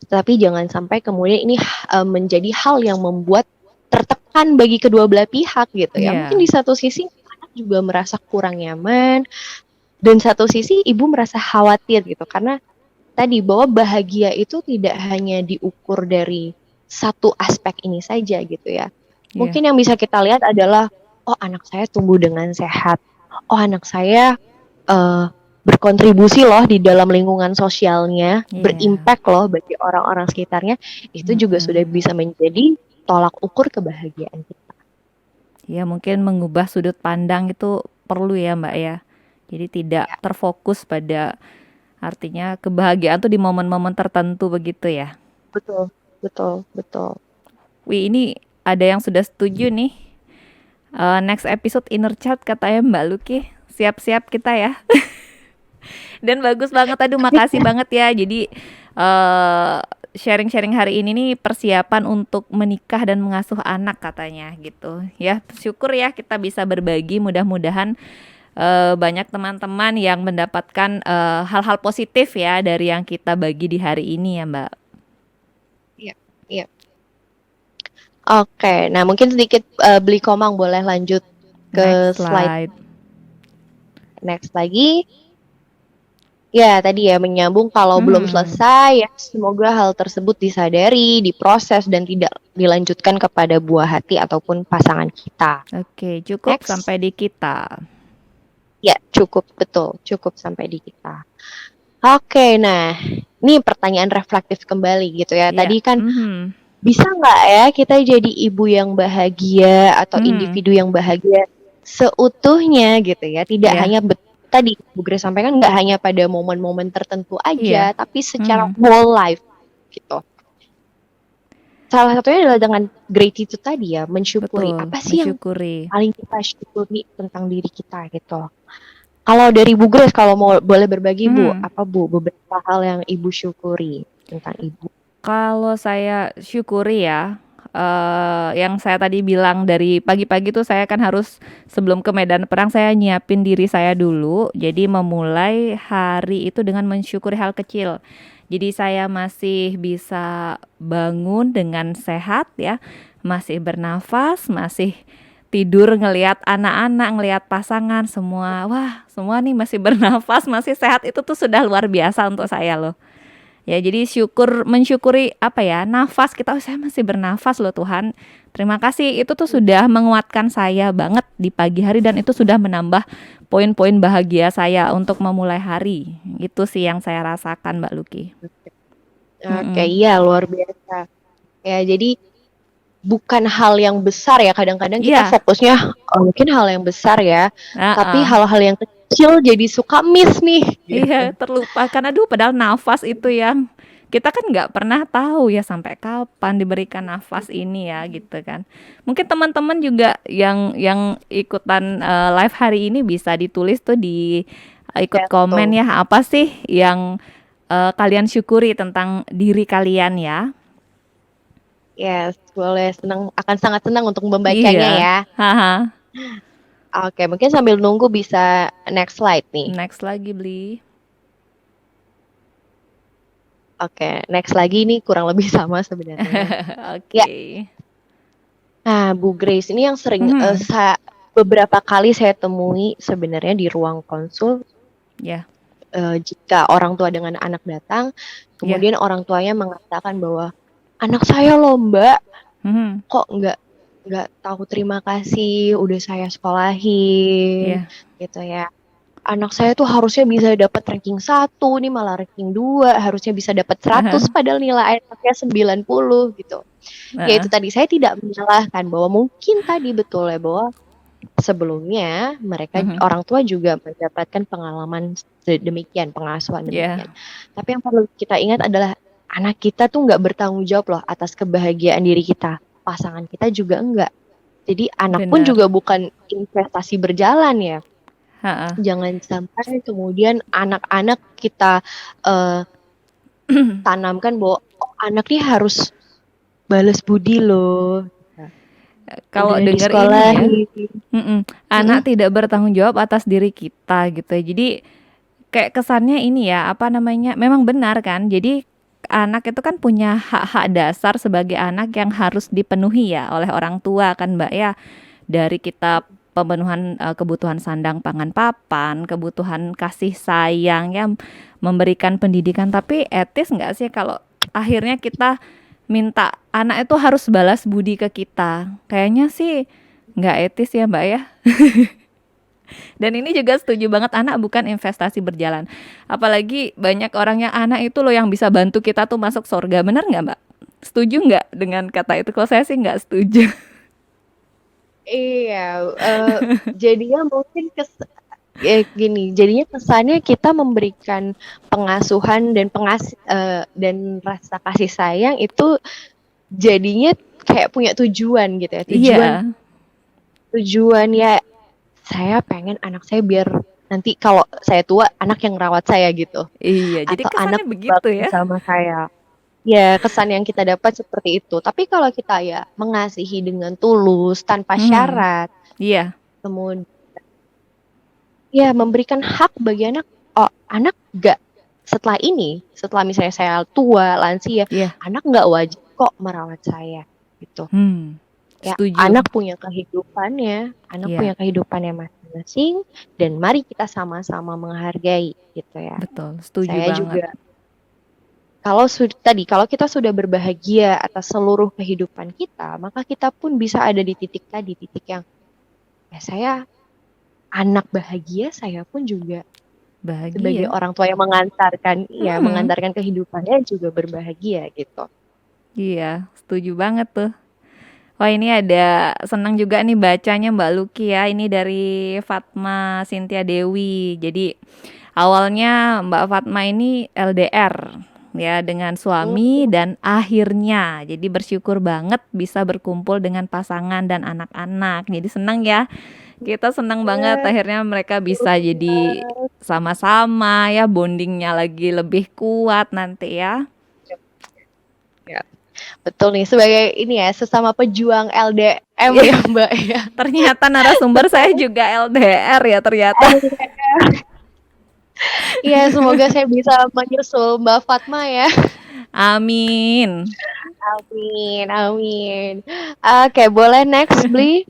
tapi jangan sampai kemudian ini menjadi hal yang membuat tertekan bagi kedua belah pihak gitu ya. Mungkin Iya. di satu sisi anak juga merasa kurang nyaman, dan satu sisi ibu merasa khawatir gitu karena tadi bahwa bahagia itu tidak hanya diukur dari satu aspek ini saja gitu ya. Iya. Mungkin yang bisa kita lihat adalah oh anak saya tumbuh dengan sehat. Oh anak saya eh, berkontribusi loh di dalam lingkungan sosialnya, Iya. berimpact loh bagi orang-orang sekitarnya. Itu juga sudah Mhm. bisa menjadi tolak ukur kebahagiaan kita. Ya, mungkin mengubah sudut pandang itu perlu ya, Mbak ya. Jadi tidak Ya, terfokus pada artinya kebahagiaan tuh di momen-momen tertentu begitu ya. betul, betul, betul. Wih, ini ada yang sudah setuju nih. Next episode Inner Child katanya Mbak Luki. Siap-siap kita ya. Dan bagus banget, aduh makasih banget ya. Jadi eh sharing-sharing hari ini nih persiapan untuk menikah dan mengasuh anak katanya gitu. Ya, syukur ya kita bisa berbagi. Mudah-mudahan banyak teman-teman yang mendapatkan hal-hal positif ya dari yang kita bagi di hari ini ya, Mbak. Iya, iya. Oke, nah mungkin sedikit beli komang boleh lanjut ke Next slide slide. next lagi. Ya, tadi ya menyambung kalau belum Mhm. selesai ya semoga hal tersebut disadari, diproses dan tidak dilanjutkan kepada buah hati ataupun pasangan kita. Oke, cukup Next. sampai di kita. Ya, cukup betul, cukup sampai di kita. Oke, nah ini pertanyaan reflektif kembali gitu ya. Ya. Tadi kan Mhm. bisa nggak ya kita jadi ibu yang bahagia atau Mhm. individu yang bahagia seutuhnya gitu ya? Tidak Ya. hanya tadi Bu Grace sampaikan nggak hanya pada momen-momen tertentu aja, Iya. tapi secara Mhm. whole life gitu. Salah satunya adalah dengan gratitude tadi ya, mensyukuri. Betul, Apa sih yang mensyukuri. paling kita syukuri tentang diri kita gitu? Kalau dari Bu Grace, kalau mau boleh berbagi Bu, Mhm. apa Bu beberapa hal yang Ibu syukuri tentang Ibu? Kalau saya syukuri ya, yang saya tadi bilang dari pagi-pagi tuh saya kan harus sebelum ke medan perang saya nyiapin diri saya dulu. Jadi memulai hari itu dengan mensyukuri hal kecil. Jadi saya masih bisa bangun dengan sehat ya, masih bernafas, masih tidur ngelihat anak-anak, ngelihat pasangan semua. Wah, semua nih masih bernafas, masih sehat itu tuh sudah luar biasa untuk saya loh. Ya, jadi mensyukuri apa ya, nafas kita, "Oh, saya masih bernafas loh Tuhan. Terima kasih." Itu tuh sudah menguatkan saya banget di pagi hari dan itu sudah menambah poin-poin bahagia saya untuk memulai hari. Itu sih yang saya rasakan, Mbak Luki. Oke, Mhm. iya luar biasa. Ya, jadi bukan hal yang besar ya. Kadang-kadang kita Iya, fokusnya mungkin hal yang besar ya, tapi heeh. hal-hal yang kecil jadi suka miss nih. Gitu. Iya, terlupakan. Aduh, padahal nafas itu yang kita kan nggak pernah tahu ya sampai kapan diberikan nafas ini ya gitu kan. Mungkin teman-teman juga yang ikutan live hari ini bisa ditulis tuh di ikut Ya, komen betul. ya apa sih yang kalian syukuri tentang diri kalian ya. Yes, boleh senang akan sangat senang untuk membacanya Iya. ya. Haha. Oke, mungkin sambil nunggu bisa next slide nih. Next lagi beli. Oke, next lagi nih kurang lebih sama sebenarnya. Ya, Oke. nah Bu Grace ini yang sering Mhm. beberapa kali saya temui sebenarnya di ruang konsul Ya. jika orang tua dengan anak datang, Iya. kemudian orang tuanya mengatakan bahwa anak saya loh Mbak, Mhm. kok nggak tahu terima kasih, udah saya sekolahin, Iya. gitu ya. Anak saya tuh harusnya bisa dapat ranking 1, nih malah ranking 2, harusnya bisa dapat 100 Heeh. padahal nilai anaknya 90 gitu. Ya itu Heeh. tadi, saya tidak menyalahkan bahwa mungkin tadi betul ya, bahwa sebelumnya mereka Mhm. orang tua juga mendapatkan pengalaman demikian, pengasuhan demikian. Iya, Tapi yang perlu kita ingat adalah anak kita tuh nggak bertanggung jawab loh atas kebahagiaan diri kita. Pasangan kita juga enggak. Jadi anak pun benar. juga bukan investasi berjalan ya. Heeh. Jangan sampai kemudian anak-anak kita eh, tanamkan bahwa oh, anak nih harus balas budi loh. Kalau Udah di dengar sekolah. ini ya, anak tidak bertanggung jawab atas diri kita gitu ya. Jadi kayak kesannya ini ya, apa namanya? Memang benar kan? Jadi anak itu kan punya hak-hak dasar sebagai anak yang harus dipenuhi ya oleh orang tua kan, Mbak ya. Dari kita pemenuhan kebutuhan sandang pangan papan, kebutuhan kasih sayang ya, memberikan pendidikan. Tapi etis nggak sih kalau akhirnya kita minta anak itu harus balas budi ke kita? Kayaknya sih nggak etis ya Mbak ya. Dan ini juga setuju banget, anak bukan investasi berjalan. Apalagi banyak orang yang anak itu loh yang bisa bantu kita tuh masuk surga. Bener nggak Mbak? Setuju nggak dengan kata itu? Kalau saya sih nggak setuju. Iya, jadinya mungkin gini, jadinya kesannya kita memberikan pengasuhan dan rasa kasih sayang itu jadinya kayak punya tujuan gitu ya. Tujuan Iya, tujuan ya, saya pengen anak saya biar nanti kalau saya tua anak yang rawat saya gitu. iya. Jadi Atau anak kesannya begitu bakti ya. sama saya. Ya, kesan yang kita dapat seperti itu. Tapi kalau kita ya mengasihi dengan tulus, tanpa Mhm. syarat, Iya, kemudian ya memberikan hak bagi anak, oh anak gak setelah ini, setelah misalnya saya tua, lansia, iya. anak nggak wajib kok merawat saya gitu. Ya, Setuju. anak Iya, punya kehidupannya masing-masing, dan mari kita sama-sama menghargai gitu ya. betul. Setuju Saya banget. juga kalau kita sudah berbahagia atas seluruh kehidupan kita, maka kita pun bisa ada di titik tadi, titik yang ya saya anak bahagia, saya pun juga sebagai Bahagia. orang tua yang mengantarkan, ya Mhm. mengantarkan kehidupannya juga berbahagia gitu. Iya, setuju banget tuh. Wah, ini ada senang juga nih bacanya Mbak Luki ya. Ini dari Fatma Sintia Dewi. Jadi awalnya Mbak Fatma ini LDR ya dengan Hmm, suami dan akhirnya jadi bersyukur banget bisa berkumpul dengan pasangan dan anak-anak. Jadi senang ya. Kita senang banget ya, akhirnya mereka bisa jadi sama-sama ya, bondingnya lagi lebih kuat nanti ya. ya, betul nih, sebagai ini ya sesama pejuang LDM Iya, ya Mbak ya. ternyata narasumber saya juga LDR ya ternyata. Iya, semoga saya bisa menyusul Mbak Fatma ya. Amin. Amin, amin. Oke, boleh next, Bli?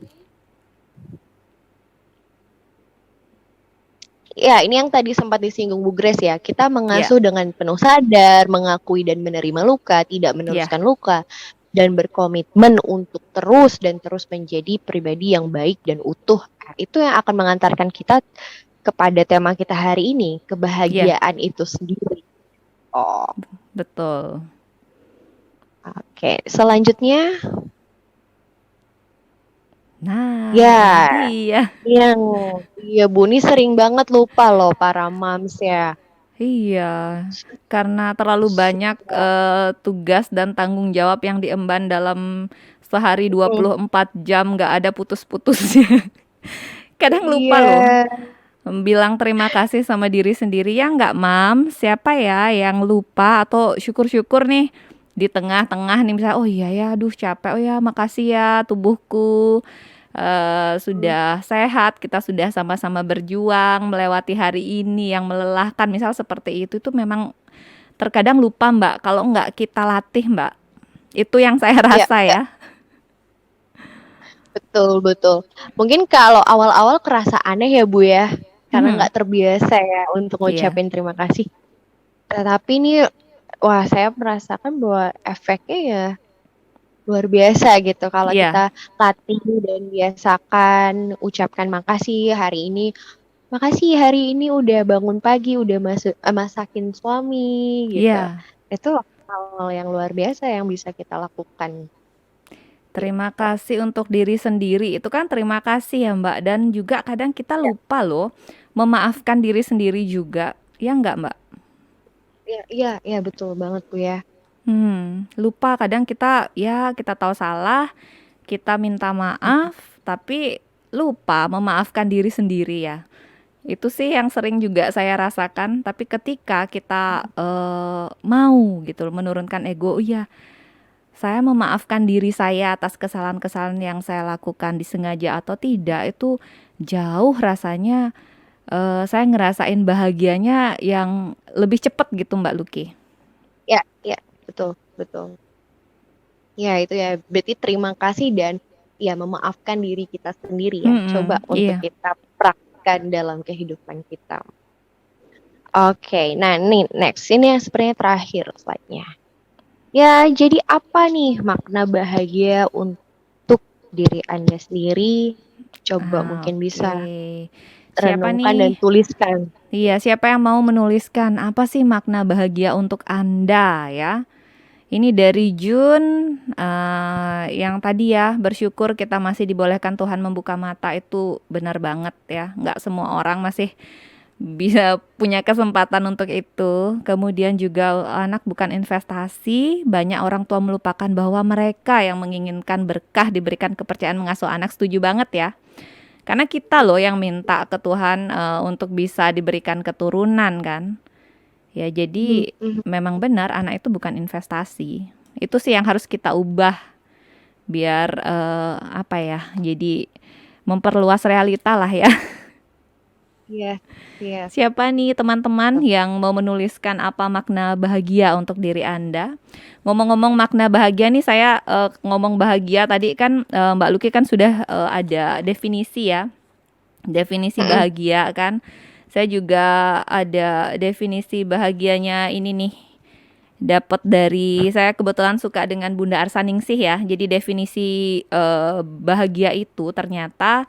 Ya, ini yang tadi sempat disinggung Bu Grace ya. Kita Ya, mengasuh dengan penuh sadar, mengakui dan menerima luka, tidak ya, meneruskan luka, dan berkomitmen untuk terus dan terus menjadi pribadi yang baik dan utuh. Itu yang akan mengantarkan kita kepada tema kita hari ini, ya, kebahagiaan itu sendiri. Oh, betul. oke. Selanjutnya, Nah, ini ya, dia. yang iya Bu, ini sering banget lupa loh para moms ya. Iya, karena terlalu banyak tugas dan tanggung jawab yang diemban dalam sehari dua Hmm, puluh empat jam, nggak ada putus-putusnya. Kadang lupa iya, loh bilang terima kasih sama diri sendiri ya nggak Mam? Siapa ya yang lupa atau syukur-syukur nih di tengah-tengah nih misalnya oh iya ya aduh capek oh ya makasih ya tubuhku sudah sehat kita sudah sama-sama berjuang melewati hari ini yang melelahkan misal seperti itu memang terkadang lupa Mbak kalau nggak kita latih Mbak itu yang saya iya, rasa iya. ya. Betul, betul. Mungkin kalau awal-awal kerasa aneh ya Bu ya. karena Mhm. nggak terbiasa ya untuk Iya. ngucapin terima kasih. Tapi ini, wah saya merasakan bahwa efeknya ya luar biasa gitu kalau Iya. kita latih dan biasakan ucapkan makasih hari ini. Makasih hari ini udah bangun pagi, udah masakin suami gitu. Iya. Itu hal yang luar biasa yang bisa kita lakukan Terima gitu. kasih untuk diri sendiri. Itu kan terima kasih ya, Mbak. Dan juga kadang kita Ya, lupa loh memaafkan diri sendiri juga. Ya nggak, Mbak? iya, iya, iya betul banget Bu ya. Lupa kadang kita ya kita tahu salah, kita minta Mhm. maaf, tapi lupa memaafkan diri sendiri ya. Itu sih yang sering juga saya rasakan. Tapi ketika kita mau gitu loh, menurunkan ego, oh iya, saya memaafkan diri saya atas kesalahan-kesalahan yang saya lakukan disengaja atau tidak, itu jauh rasanya saya ngerasain bahagianya yang lebih cepat gitu Mbak Luki. Ya, ya, betul, betul. Ya, itu ya. Berarti terima kasih dan ya memaafkan diri kita sendiri ya. Coba untuk Iya. kita praktikkan dalam kehidupan kita. Oke, nah nih next ini yang sebenarnya terakhir slide-nya. Ya, jadi apa nih makna bahagia untuk diri Anda sendiri? Coba mungkin Oke. bisa Siapa renungkan dan nih? tuliskan. Iya, siapa yang mau menuliskan apa sih makna bahagia untuk Anda ya? Ini dari Jun, yang tadi ya, bersyukur kita masih dibolehkan Tuhan membuka mata, itu benar banget ya. Nggak semua orang masih bisa punya kesempatan untuk itu. Kemudian juga anak bukan investasi, banyak orang tua melupakan bahwa mereka yang menginginkan berkah diberikan kepercayaan mengasuh anak. Setuju banget ya. Karena kita loh yang minta ke Tuhan untuk bisa diberikan keturunan kan. Ya, Mhm, jadi mhm. memang benar anak itu bukan investasi. Itu sih yang harus kita ubah biar apa ya? Jadi memperluas realita lah ya. Iya, iya. Siapa nih teman-teman yang mau menuliskan apa makna bahagia untuk diri Anda? Ngomong-ngomong makna bahagia nih, saya ngomong bahagia tadi kan Mbak Luki kan sudah ada definisi ya. Definisi Mhm. bahagia kan. Saya juga ada definisi bahagianya ini nih. Dapat dari saya kebetulan suka dengan Bunda Arsaningsih ya. Jadi definisi bahagia itu ternyata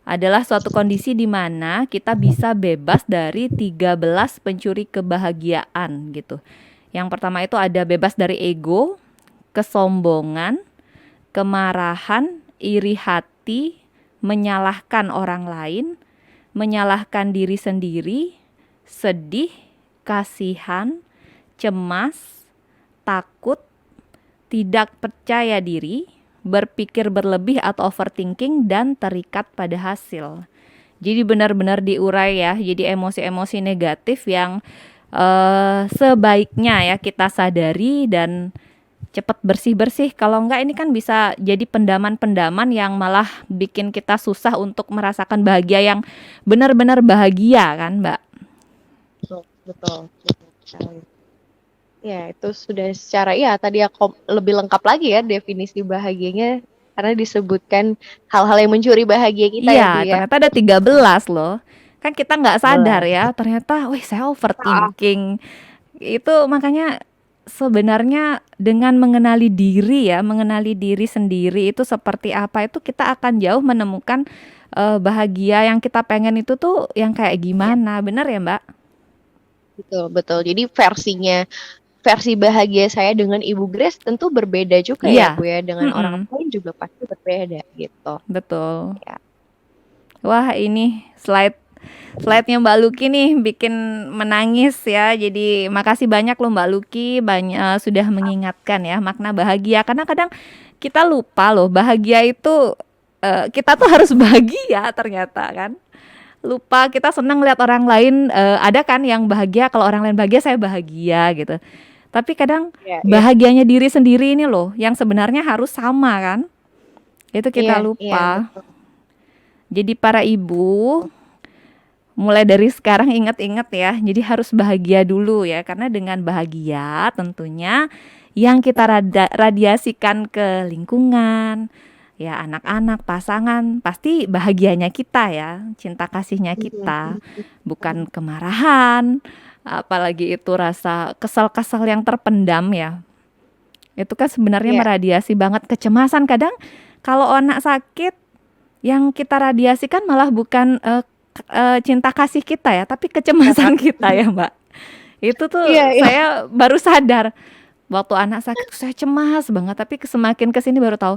adalah suatu kondisi di mana kita bisa bebas dari 13 pencuri kebahagiaan gitu. Yang pertama itu ada bebas dari ego, kesombongan, kemarahan, iri hati, menyalahkan orang lain, menyalahkan diri sendiri, sedih, kasihan, cemas, takut, tidak percaya diri, berpikir berlebih atau overthinking, dan terikat pada hasil. Jadi benar-benar diurai ya. Jadi emosi-emosi negatif yang sebaiknya ya kita sadari dan cepat bersih-bersih. Kalau enggak ini kan bisa jadi pendaman-pendaman yang malah bikin kita susah untuk merasakan bahagia yang benar-benar bahagia kan, Mbak? Betul, betul, betul sekali. Ya, itu sudah secara ya tadi aku lebih lengkap lagi ya definisi bahagianya karena disebutkan hal-hal yang mencuri bahagia kita ya Bu Iya, ya. ternyata ada 13 loh. Kan kita nggak sadar Belas. ya, ternyata wih saya Ah, overthinking. Itu makanya sebenarnya dengan mengenali diri ya, mengenali diri sendiri itu seperti apa, itu kita akan jauh menemukan bahagia yang kita pengen itu tuh yang kayak ya, gimana. Bener ya, Mbak? betul, betul. Jadi versi bahagia saya dengan Ibu Grace tentu berbeda juga ya Bu Iya. ya. Dengan orang Mm-mm, lain juga pasti berbeda gitu. betul. Ya. Wah, ini slide-nya Mbak Luki nih bikin menangis ya. Jadi makasih banyak loh Mbak Luki banyak sudah mengingatkan ya makna bahagia. Karena kadang kita lupa loh bahagia itu kita tuh harus bahagia ternyata kan. Lupa kita senang lihat orang lain ada kan yang bahagia, kalau orang lain bahagia saya bahagia gitu. Tapi kadang Ya, ya. bahagianya diri sendiri ini loh yang sebenarnya harus sama kan. Itu Iya, kita iya lupa. betul. Jadi para ibu mulai dari sekarang ingat-ingat ya, jadi harus bahagia dulu ya, karena dengan bahagia tentunya yang kita radiasikan ke lingkungan, ya anak-anak, pasangan, pasti bahagianya kita ya, cinta kasihnya Mhm, kita, mhm, bukan kemarahan, apalagi itu rasa kesal-kesal yang terpendam ya. Itu kan sebenarnya iya, meradiasi banget kecemasan. Kadang kalau anak sakit yang kita radiasikan malah bukan cinta kasih kita ya, tapi Kakak. kecemasan kita ya, Mbak. Itu Iya, tuh iya. saya baru sadar waktu anak sakit tuh saya cemas banget, tapi semakin kesini baru tahu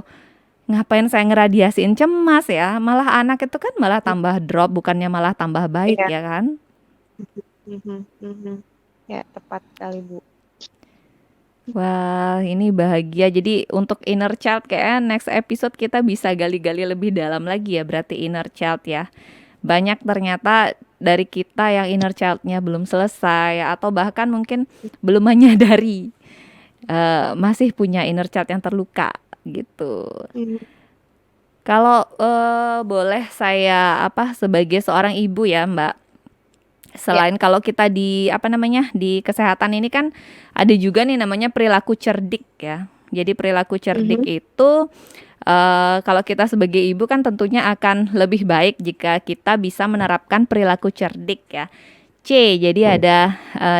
ngapain saya ngeradiasiin cemas ya. Malah anak itu kan malah tambah drop, bukannya malah tambah baik Iya. ya kan. Mhm, mhm. Ya, tepat sekali, Bu. Wah, ini bahagia. Jadi untuk inner child kayaknya next episode kita bisa gali-gali lebih dalam lagi ya, berarti inner child ya. Banyak ternyata dari kita yang inner child-nya belum selesai atau bahkan mungkin belum menyadari masih punya inner child yang terluka gitu. Mhm, Kalau boleh saya apa sebagai seorang ibu ya, Mbak. ya. Selain kalau kita di apa namanya di kesehatan ini kan ada juga nih namanya perilaku cerdik ya. Jadi perilaku cerdik Mhm, itu kalau kita sebagai ibu kan tentunya akan lebih baik jika kita bisa menerapkan perilaku cerdik ya. C, jadi ada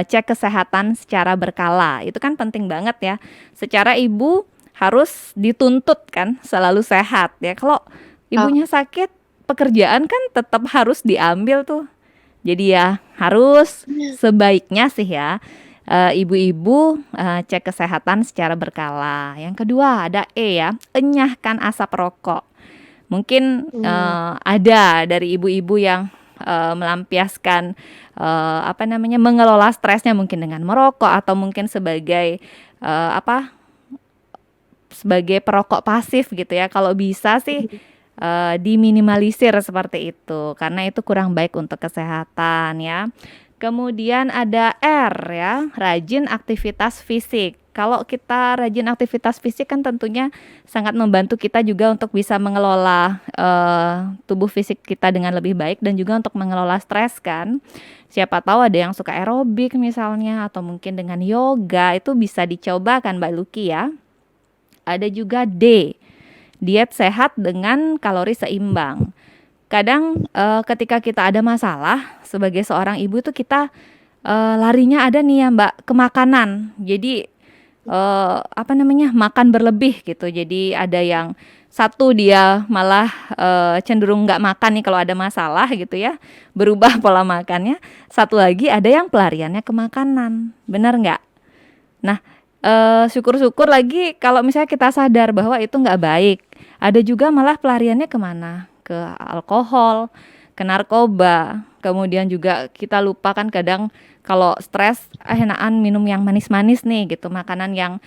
cek kesehatan secara berkala. Itu kan penting banget ya. Secara ibu harus dituntut kan selalu sehat ya. Kalau Oh, ibunya sakit, pekerjaan kan tetap harus diambil tuh. Jadi ya harus sebaiknya sih ya ibu-ibu cek kesehatan secara berkala. Yang kedua ada E ya, enyahkan asap rokok. Mungkin mmm, ada dari ibu-ibu yang melampiaskan apa namanya mengelola stresnya mungkin dengan merokok atau mungkin sebagai apa sebagai perokok pasif gitu ya. Kalau bisa sih mhm, diminimalisir seperti itu karena itu kurang baik untuk kesehatan ya. Kemudian ada R ya, rajin aktivitas fisik. Kalau kita rajin aktivitas fisik kan tentunya sangat membantu kita juga untuk bisa mengelola tubuh fisik kita dengan lebih baik dan juga untuk mengelola stres kan. Siapa tahu ada yang suka aerobik misalnya atau mungkin dengan yoga itu bisa dicoba kan Mbak Luki ya. Ada juga D, diet sehat dengan kalori seimbang. Kadang ketika kita ada masalah sebagai seorang ibu itu kita larinya ada nih ya Mbak ke makanan. Jadi apa namanya makan berlebih gitu. Jadi ada yang satu dia malah cenderung nggak makan nih kalau ada masalah gitu ya, berubah pola makannya. Satu lagi ada yang pelariannya ke makanan, benar nggak? Nah, syukur-syukur lagi kalau misalnya kita sadar bahwa itu nggak baik. Ada juga malah pelariannya kemana? Ke alkohol, ke narkoba. Kemudian juga kita lupa kan kadang kalau stres, enakan minum yang manis-manis nih gitu, makanan yang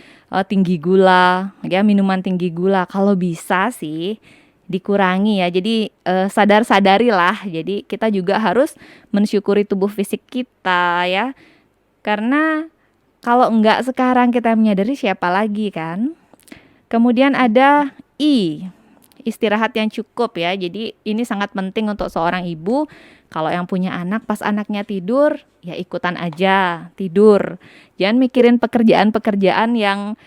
tinggi gula, ya minuman tinggi gula. Kalau bisa sih dikurangi ya. Jadi sadar-sadarilah. Jadi kita juga harus mensyukuri tubuh fisik kita ya. Karena kalau enggak sekarang kita menyadari siapa lagi kan? Kemudian ada I, istirahat yang cukup ya. Jadi ini sangat penting untuk seorang ibu. Kalau yang punya anak pas anaknya tidur, ya ikutan aja tidur. Jangan mikirin pekerjaan-pekerjaan yang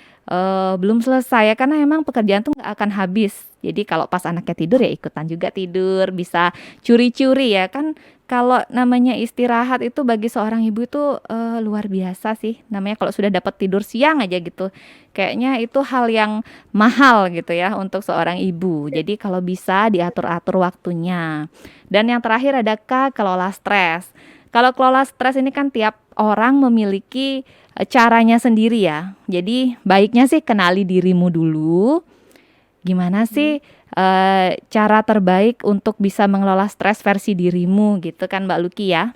belum selesai ya karena emang pekerjaan tuh nggak akan habis. Jadi kalau pas anaknya tidur ya ikutan juga tidur, bisa curi-curi ya kan. Kalau namanya istirahat itu bagi seorang ibu itu luar biasa sih. Namanya kalau sudah dapat tidur siang aja gitu. Kayaknya itu hal yang mahal gitu ya untuk seorang ibu. Jadi kalau bisa diatur-atur waktunya. Dan yang terakhir ada K, kelola stres. Kalau kelola stres ini kan tiap orang memiliki caranya sendiri ya. Jadi baiknya sih kenali dirimu dulu. Gimana mhm. sih cara terbaik untuk bisa mengelola stres versi dirimu gitu kan Mbak Luki ya?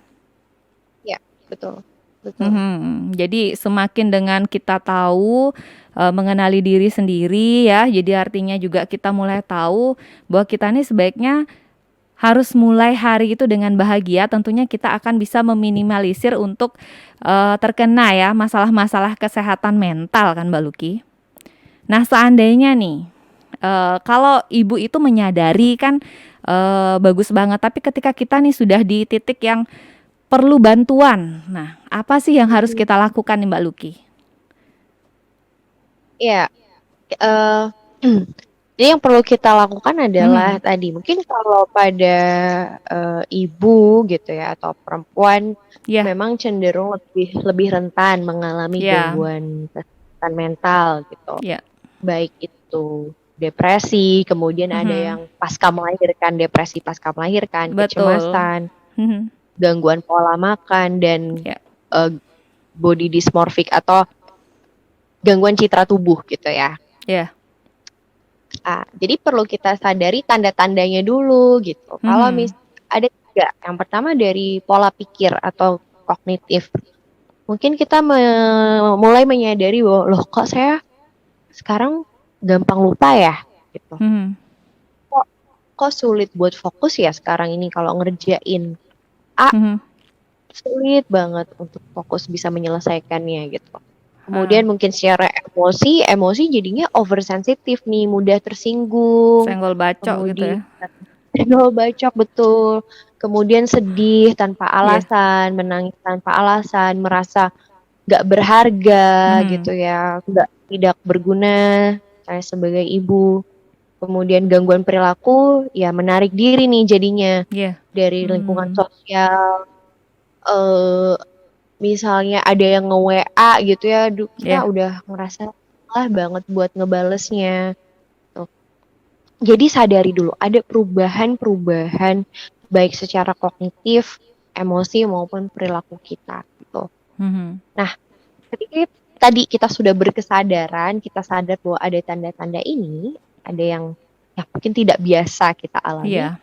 Iya, betul, betul. Mhm. Jadi semakin dengan kita tahu, mengenali diri sendiri ya, jadi artinya juga kita mulai tahu bahwa kita nih sebaiknya harus mulai hari itu dengan bahagia, tentunya kita akan bisa meminimalisir untuk, terkena ya masalah-masalah kesehatan mental kan Mbak Luki. Nah seandainya nih, kalau ibu itu menyadari kan, bagus banget, tapi ketika kita nih sudah di titik yang perlu bantuan. Nah, apa sih yang harus Mhm. kita lakukan nih Mbak Luki? Iya, eee, Jadi yang perlu kita lakukan adalah Mhm. tadi mungkin kalau pada ibu gitu ya atau perempuan Iya, memang cenderung lebih lebih rentan mengalami iya, gangguan kesehatan mental gitu. iya. Baik itu depresi, kemudian ada Mhm. yang pasca melahirkan, depresi pasca melahirkan, Betul. kecemasan, Mhm. gangguan pola makan dan Iya, eh, body dysmorphic atau gangguan citra tubuh gitu ya. iya. Jadi perlu kita sadari tanda-tandanya dulu gitu. Kalau Mhm. ada tiga, yang pertama dari pola pikir atau kognitif. Mungkin kita mulai menyadari bahwa loh kok saya sekarang gampang lupa ya gitu. Mhm. Kok kok sulit buat fokus ya sekarang ini kalau ngerjain A, Mhm. sulit banget untuk fokus bisa menyelesaikannya gitu. Ah, Kemudian mungkin secara emosi, emosi jadinya oversensitif nih, mudah tersinggung. senggol bacok gitu ya. Kemudian senggol bacok betul. Kemudian sedih tanpa Iya. alasan, menangis tanpa alasan, merasa gak berharga Mhm. gitu ya, gak tidak berguna saya sebagai ibu. Kemudian gangguan perilaku, ya menarik diri nih jadinya Iya. dari lingkungan Mmm. sosial. eh Misalnya ada yang nge-WA gitu ya, kita Iya. udah ngerasa lah banget buat ngebalesnya. Tuh. Jadi sadari dulu ada perubahan-perubahan baik secara kognitif, emosi maupun perilaku kita gitu. Mhm. Nah, ketika tadi kita sudah berkesadaran, kita sadar bahwa ada tanda-tanda ini, ada yang mungkin tidak biasa kita alami, Iya.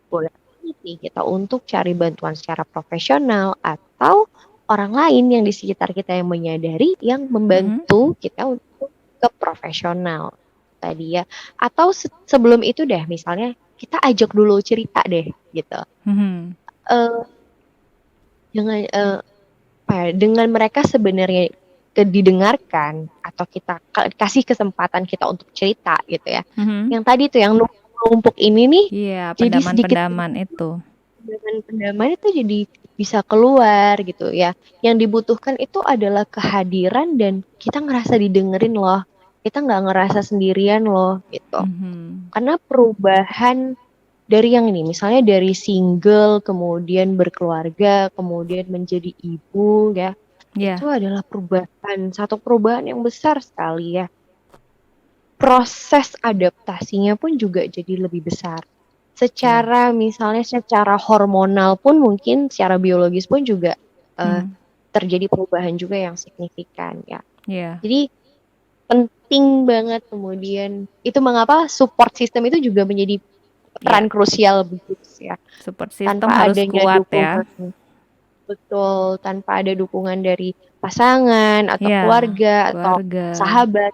boleh nih kita untuk cari bantuan secara profesional atau orang lain yang di sekitar kita yang menyadari yang Mhm. membantu kita untuk ke profesional tadi ya. Atau sebelum itu deh misalnya kita ajak dulu cerita deh gitu. Mhm. Eh dengan dengan mereka sebenarnya didengarkan atau kita kasih kesempatan kita untuk cerita gitu ya. Mhm. Yang tadi tuh yang numpuk ini nih Iya, jadi sedikit pendaman-pendaman itu. dengan pendamaian itu jadi bisa keluar gitu ya. Yang dibutuhkan itu adalah kehadiran dan kita ngerasa didengerin loh. Kita nggak ngerasa sendirian loh gitu. Mhm. Karena perubahan dari yang ini, misalnya dari single, kemudian berkeluarga, kemudian menjadi ibu ya, itu Iya. adalah satu perubahan yang besar sekali ya. Proses adaptasinya pun juga jadi lebih besar. Iya. Misalnya secara hormonal pun mungkin secara biologis pun juga eh, Mhm. terjadi perubahan juga yang signifikan ya. Iya. Jadi penting banget kemudian itu mengapa support system itu juga menjadi Iya. peran krusial begitu ya. Support Tanpa system harus adanya kuat ya. dukungan betul, tanpa ada dukungan dari pasangan atau Iya, keluarga atau keluarga. sahabat,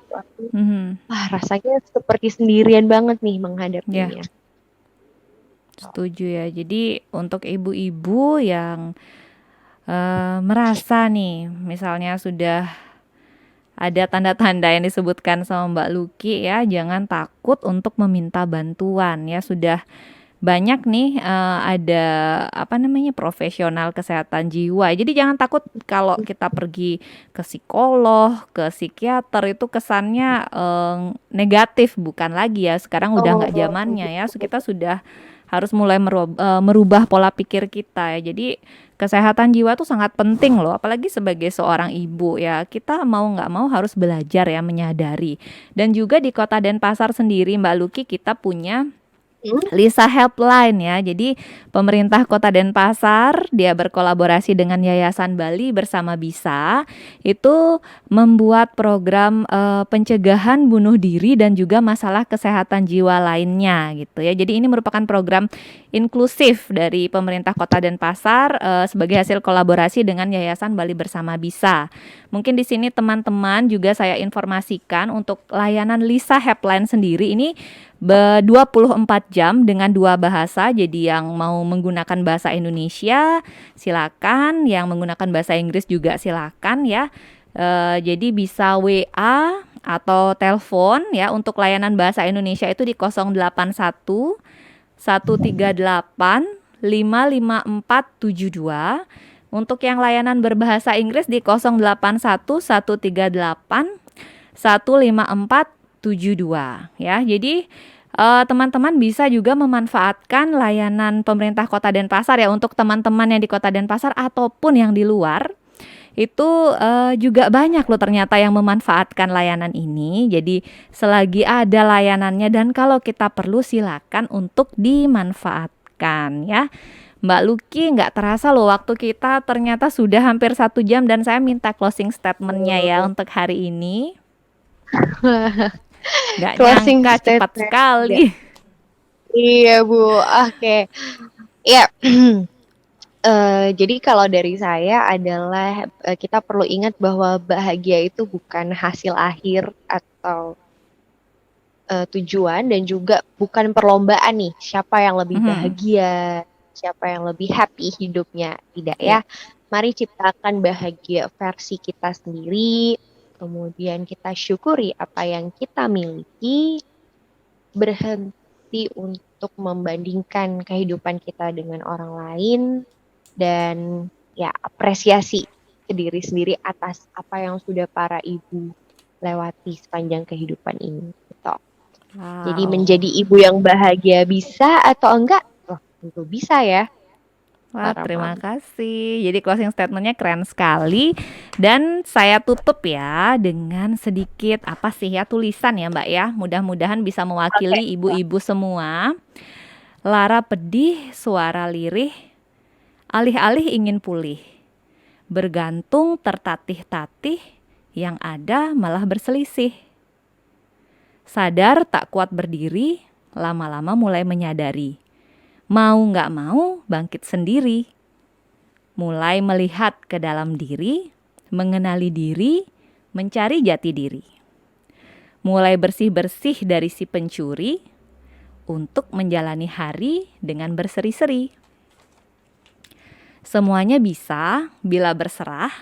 Mhm. wah rasanya seperti sendirian banget nih Iya, menghadapinya. setuju ya. Jadi untuk ibu-ibu yang merasa nih, misalnya sudah ada tanda-tanda yang disebutkan sama Mbak Luki ya, jangan takut untuk meminta bantuan ya. Sudah banyak nih ada apa namanya profesional kesehatan jiwa. Jadi jangan takut kalau kita pergi ke psikolog, ke psikiater itu kesannya negatif, bukan lagi ya. Sekarang udah nggak Oh, zamannya ya. Kita sudah harus mulai merubah pola pikir kita ya. Jadi kesehatan jiwa tuh sangat penting loh, apalagi sebagai seorang ibu ya. Kita mau nggak mau harus belajar ya menyadari. Dan juga di Kota Denpasar sendiri Mbak Luki kita punya hmm? Lisa Helpline ya. Jadi pemerintah Kota Denpasar dia berkolaborasi dengan Yayasan Bali Bersama Bisa itu membuat program pencegahan bunuh diri dan juga masalah kesehatan jiwa lainnya gitu ya. Jadi ini merupakan program inklusif dari pemerintah Kota Denpasar sebagai hasil kolaborasi dengan Yayasan Bali Bersama Bisa. Mungkin di sini teman-teman juga saya informasikan untuk layanan Lisa Helpline sendiri ini 24 jam dengan dua bahasa. Jadi yang mau menggunakan bahasa Indonesia silakan, yang menggunakan bahasa Inggris juga silakan ya. Jadi bisa WA atau telepon ya. Untuk layanan bahasa Indonesia itu di 081 138 55472. Untuk yang layanan berbahasa Inggris di 081 138 154 ya. Jadi teman-teman bisa juga memanfaatkan layanan pemerintah Kota Denpasar ya, untuk teman-teman yang di Kota Denpasar ataupun yang di luar. Itu juga banyak loh ternyata yang memanfaatkan layanan ini. Jadi selagi ada layanannya dan kalau kita perlu silakan untuk dimanfaatkan ya. Mbak Lucky, nggak terasa loh waktu kita ternyata sudah hampir 1 jam dan saya minta closing statementnya ya untuk hari ini. Nggak Closing nyangka cepat statement. sekali. Iya, Bu. Oke. Ya. Jadi kalau dari saya adalah kita perlu ingat bahwa bahagia itu bukan hasil akhir atau tujuan, dan juga bukan perlombaan nih siapa yang lebih bahagia, siapa yang lebih happy hidupnya. Tidak ya. Mari ciptakan bahagia versi kita sendiri, kemudian kita syukuri apa yang kita miliki, berhenti untuk membandingkan kehidupan kita dengan orang lain, dan ya apresiasi ke diri sendiri atas apa yang sudah para ibu lewati sepanjang kehidupan ini gitu. Wow. Jadi menjadi ibu yang bahagia bisa atau enggak? Oh, tentu bisa ya. Wah, terima kasih. Jadi closing statementnya keren sekali. Dan saya tutup ya dengan sedikit apa sih ya, tulisan ya Mbak ya. Mudah-mudahan bisa mewakili ibu-ibu semua. Lara pedih, suara lirih, alih-alih ingin pulih. Bergantung tertatih-tatih, yang ada malah berselisih. Sadar tak kuat berdiri, lama-lama mulai menyadari. Mau nggak mau bangkit sendiri. Mulai melihat ke dalam diri, mengenali diri, mencari jati diri. Mulai bersih-bersih dari si pencuri, untuk menjalani hari dengan berseri-seri. Semuanya bisa bila berserah,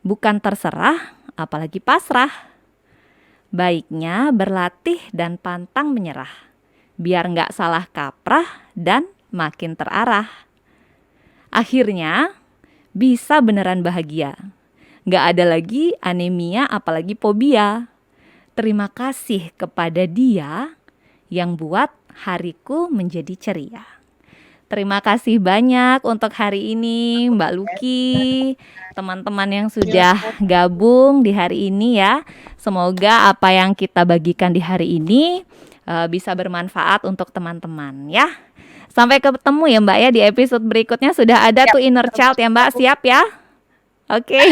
bukan terserah, apalagi pasrah. Baiknya berlatih dan pantang menyerah, biar nggak salah kaprah dan makin terarah. Akhirnya bisa beneran bahagia. Nggak ada lagi anemia apalagi fobia. Terima kasih kepada Dia yang buat hariku menjadi ceria. Terima kasih banyak untuk hari ini Mbak Lucky, teman-teman yang sudah gabung di hari ini ya. Semoga apa yang kita bagikan di hari ini bisa bermanfaat untuk teman-teman ya. Sampai ketemu ya Mbak ya di episode berikutnya. Sudah ada tuh inner child ya Mbak, siap ya? Oke.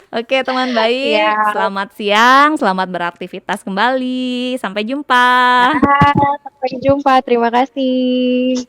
Oke teman baik, selamat siang, selamat beraktivitas kembali. Sampai jumpa. Sampai jumpa, terima kasih.